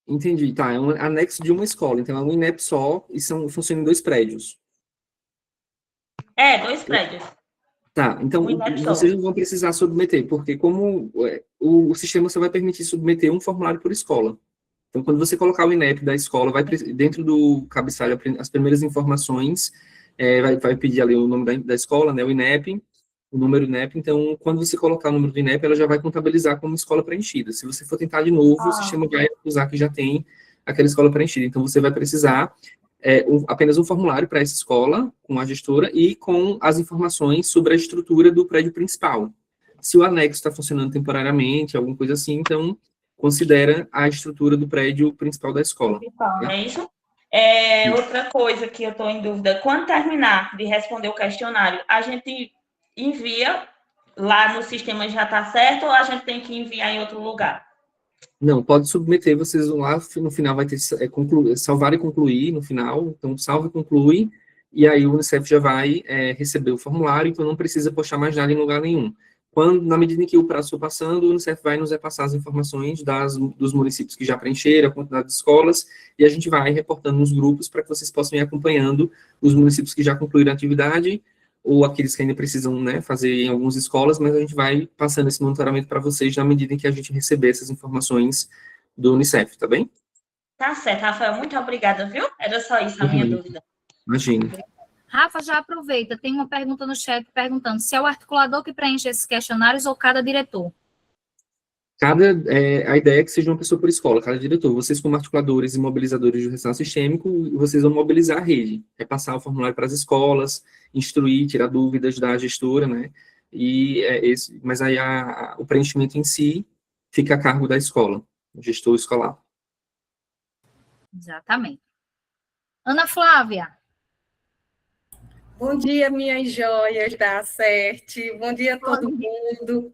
Entendi, tá, é um anexo de uma escola, então é um INEP só e funciona em 2 prédios. 2 prédios. Tá, então vocês não vão precisar submeter, porque como o sistema só vai permitir submeter um formulário por escola. Então, quando você colocar o INEP da escola, vai dentro do cabeçalho, as primeiras informações, vai pedir ali o nome da escola, né, o INEP, o número do INEP. Então, quando você colocar o número do INEP, ela já vai contabilizar como escola preenchida. Se você for tentar de novo, o sistema vai acusar que já tem aquela escola preenchida. Então, você vai precisar apenas um formulário para essa escola, com a gestora, e com as informações sobre a estrutura do prédio principal. Se o anexo está funcionando temporariamente, alguma coisa assim, então considera a estrutura do prédio principal da escola. Tá? É isso? Outra coisa que eu estou em dúvida, quando terminar de responder o questionário, a gente envia lá no sistema, já está certo, ou a gente tem que enviar em outro lugar? Não, pode submeter, vocês vão lá, no final vai ter salvar e concluir, no final, então salva e conclui, e aí o Unicef já vai receber o formulário, então não precisa postar mais nada em lugar nenhum. Na medida em que o prazo for passando, o Unicef vai nos repassar as informações dos municípios que já preencheram, a quantidade de escolas, e a gente vai reportando nos grupos para que vocês possam ir acompanhando os municípios que já concluíram a atividade, ou aqueles que ainda precisam, né, fazer em algumas escolas, mas a gente vai passando esse monitoramento para vocês na medida em que a gente receber essas informações do Unicef, tá bem? Tá certo, Rafael, muito obrigada, viu? Era só isso a minha dúvida. Imagina. Rafa, já aproveita, tem uma pergunta no chat perguntando se é o articulador que preenche esses questionários ou cada diretor. A ideia é que seja uma pessoa por escola, cada diretor. Vocês, como articuladores e mobilizadores do restaurante sistêmico, vocês vão mobilizar a rede, repassar o formulário para as escolas, instruir, tirar dúvidas da gestora, né? Mas aí o preenchimento em si fica a cargo da escola, o gestor escolar. Exatamente. Ana Flávia. Bom dia, minhas joias da Acerte. Bom dia a todo mundo.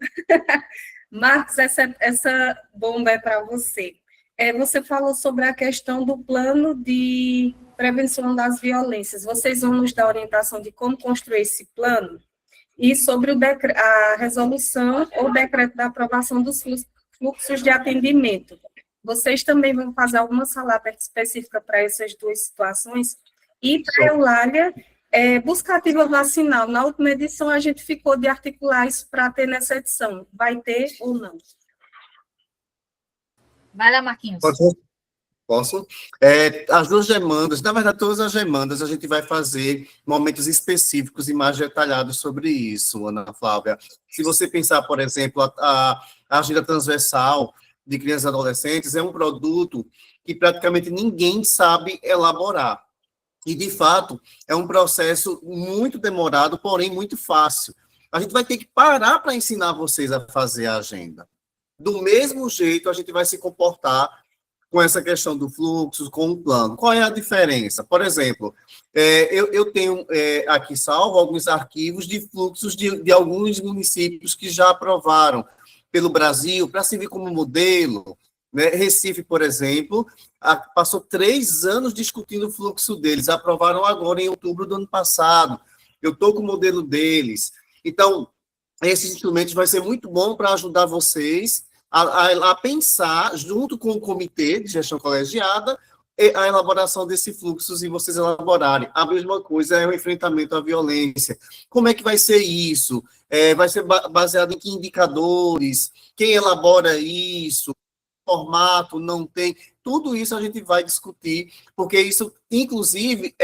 Marcos, essa bomba é para você. Você falou sobre a questão do plano de prevenção das violências. Vocês vão nos dar orientação de como construir esse plano? E sobre a resolução ou decreto da aprovação dos fluxos de atendimento. Vocês também vão fazer alguma sala aberta específica para essas duas situações? E para a Eulália, busca ativa vacinal. Na última edição, a gente ficou de articular isso para ter nessa edição. Vai ter ou não? Vai lá, Marquinhos. Posso? As duas demandas, na verdade, todas as demandas, a gente vai fazer momentos específicos e mais detalhados sobre isso, Ana Flávia. Se você pensar, por exemplo, a agenda transversal de crianças e adolescentes é um produto que praticamente ninguém sabe elaborar. E, de fato, é um processo muito demorado, porém muito fácil. A gente vai ter que parar para ensinar vocês a fazer a agenda. Do mesmo jeito, a gente vai se comportar com essa questão do fluxo, com o plano. Qual é a diferença? Por exemplo, eu tenho aqui salvo alguns arquivos de fluxos de alguns municípios que já aprovaram pelo Brasil, para servir como modelo, né? Recife, por exemplo, passou 3 anos discutindo o fluxo deles, aprovaram agora em outubro do ano passado. Eu estou com o modelo deles. Então, esses instrumentos vai ser muito bom para ajudar vocês a pensar, junto com o comitê de gestão colegiada, a elaboração desse fluxo e vocês elaborarem. A mesma coisa é o enfrentamento à violência. Como é que vai ser isso? Vai ser baseado em que indicadores? Quem elabora isso? Formato, não tem? Tudo isso a gente vai discutir, porque isso, inclusive,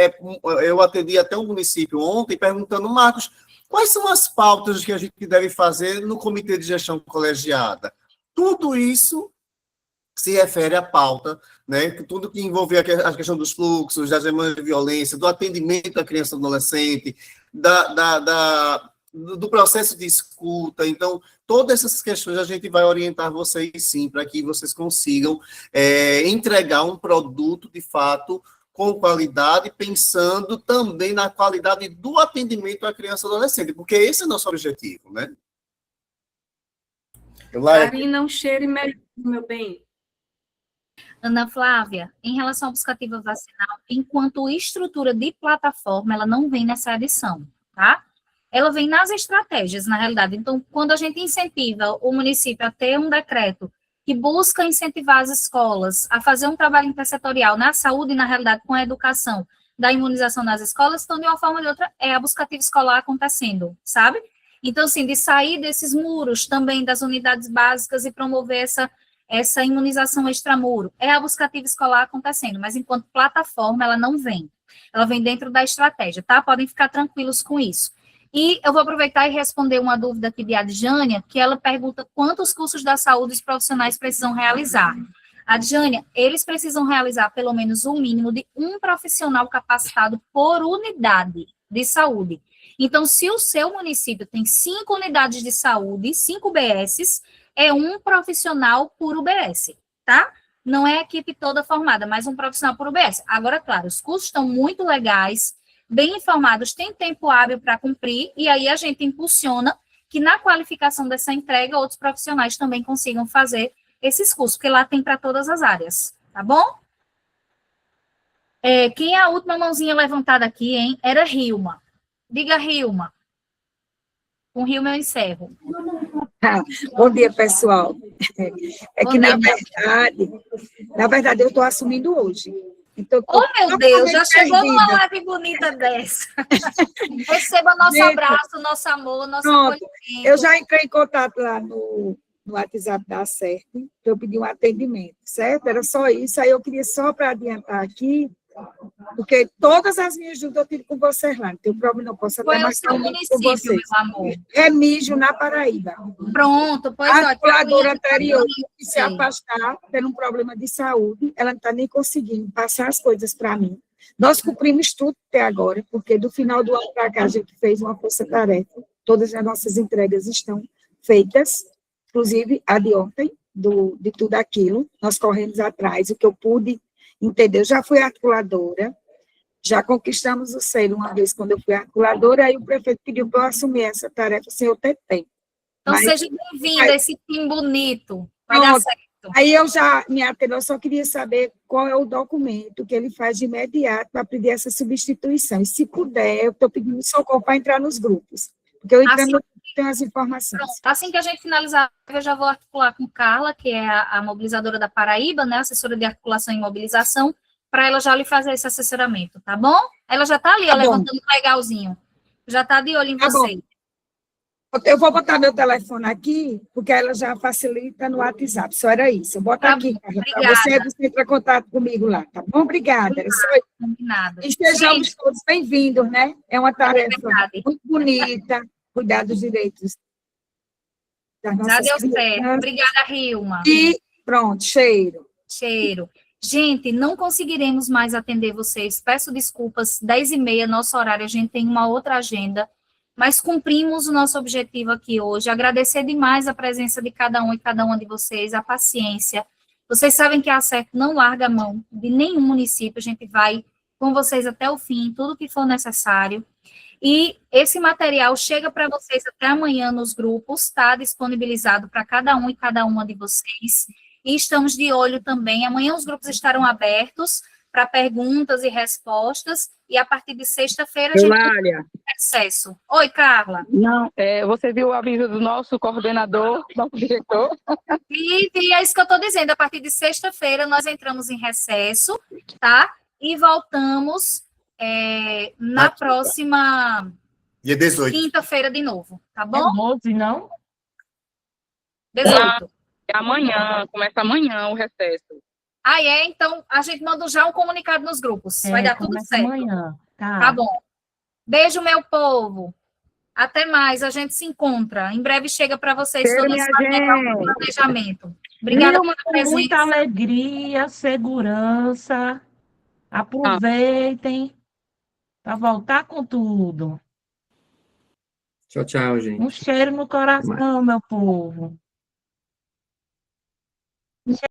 eu atendi até um município ontem perguntando, Marcos, quais são as pautas que a gente deve fazer no comitê de gestão colegiada? Tudo isso se refere à pauta, né? Tudo que envolver a questão dos fluxos, das demandas de violência, do atendimento à criança e adolescente, do processo de escuta. Então, todas essas questões a gente vai orientar vocês, sim, para que vocês consigam entregar um produto, de fato, com qualidade, pensando também na qualidade do atendimento à criança e adolescente, porque esse é o nosso objetivo, né? Karina, um cheiro e melhor, meu bem. Ana Flávia, em relação à buscativa vacinal, enquanto estrutura de plataforma, ela não vem nessa edição, tá? Ela vem nas estratégias, na realidade. Então, quando a gente incentiva o município a ter um decreto que busca incentivar as escolas a fazer um trabalho intersetorial na saúde e, na realidade, com a educação da imunização nas escolas, então, de uma forma ou de outra, é a buscativa escolar acontecendo, sabe? Então, assim, de sair desses muros também das unidades básicas e promover essa imunização extramuro, é a buscativa escolar acontecendo, mas enquanto plataforma, ela não vem. Ela vem dentro da estratégia, tá? Podem ficar tranquilos com isso. E eu vou aproveitar e responder uma dúvida aqui de Adjânia, que ela pergunta quantos cursos da saúde os profissionais precisam realizar. Adjânia, eles precisam realizar pelo menos o mínimo de um profissional capacitado por unidade de saúde. Então, se o seu município tem 5 unidades de saúde, 5 UBSs, é um profissional por UBS, tá? Não é a equipe toda formada, mas um profissional por UBS. Agora, claro, os cursos estão muito legais, bem informados, tem tempo hábil para cumprir, e aí a gente impulsiona que na qualificação dessa entrega, outros profissionais também consigam fazer esses cursos, porque lá tem para todas as áreas, tá bom? Quem é a última mãozinha levantada aqui, hein? Era Rilma. Diga, Rilma. Com Rilma eu encerro. Bom dia, pessoal. Na verdade, eu estou assumindo hoje. Então, Oh, meu Deus, já totalmente chegou numa perdida. live bonita dessa. Receba nosso Gente, abraço, nosso amor, nosso pronto. acolhimento. Eu já entrei em contato lá no WhatsApp da CERT, para eu pedir um atendimento, certo? Era só isso. Aí eu queria só para adiantar aqui, porque todas as minhas dúvidas eu tive com vocês lá, não tem problema, não posso Qual até é o marcar seu um vídeo com município, vocês. meu amor? Remígio, na Paraíba. Pronto, pois A ó, articuladora anterior que se sei. afastar por um problema de saúde, ela não está nem conseguindo passar as coisas para mim. Nós cumprimos tudo até agora, porque do final do ano para cá a gente fez uma força-tarefa, todas as nossas entregas estão feitas, inclusive a de ontem, de tudo aquilo, nós corremos atrás, o que eu pude entender. Eu já fui articuladora, já conquistamos o selo uma vez quando eu fui articuladora, aí o prefeito pediu para eu assumir essa tarefa sem eu ter tempo. Então, Mas, seja bem-vinda a esse time bonito. Vai dar pronto. certo. Aí eu já me atendo, eu só queria saber qual é o documento que ele faz de imediato para pedir essa substituição. E se puder, eu estou pedindo socorro para entrar nos grupos, porque eu entrando Assim- no grupo tenho as informações. Pronto, assim que a gente finalizar, eu já vou articular com Carla, que é a mobilizadora da Paraíba, né, assessora de articulação e mobilização, para ela já lhe fazer esse assessoramento, tá bom? Ela já está ali, ó, Tá bom. levantando legalzinho. Já está de olho em Tá bom. você. Eu vou botar meu telefone aqui, porque ela já facilita no WhatsApp, só era isso. Eu boto Tá aqui, bom, Carla, para obrigada. você entrar em contato comigo lá, tá bom? Obrigada. Era só isso. Combinado. E estejamos todos bem-vindos, né? É uma tarefa verdade. muito bonita, cuidar dos direitos das Já nossas deu certo. crianças. Obrigada, Rilma. E pronto, cheiro. Cheiro. Gente, não conseguiremos mais atender vocês. Peço desculpas, 10h30, nosso horário, a gente tem uma outra agenda, mas cumprimos o nosso objetivo aqui hoje. Agradecer demais a presença de cada um e cada uma de vocês, a paciência. Vocês sabem que a ACERT não larga a mão de nenhum município, a gente vai com vocês até o fim, tudo que for necessário. E esse material chega para vocês até amanhã nos grupos, está disponibilizado para cada um e cada uma de vocês. E estamos de olho também. Amanhã os grupos estarão abertos para perguntas e respostas. E a partir de sexta-feira a gente Eulália, tem acesso. Oi, Carla. não, você viu o aviso do nosso coordenador, nosso diretor? E é isso que eu estou dizendo. A partir de sexta-feira nós entramos em recesso, tá? E voltamos na próxima Dia 18. quinta-feira de novo, tá É bom? 12, não? 18. É amanhã, começa amanhã o recesso. Ah, é? Então, a gente manda já um comunicado nos grupos. Vai dar tudo Começa certo. amanhã. Tá bom. Beijo, meu povo. Até mais. A gente se encontra. Em breve chega para vocês Beijo, todo minha esse material gente. do planejamento. Obrigada Vilma, pela com muita presença. alegria, segurança. Aproveitem para voltar com tudo. Tchau, tchau, gente. Um cheiro no coração, meu povo.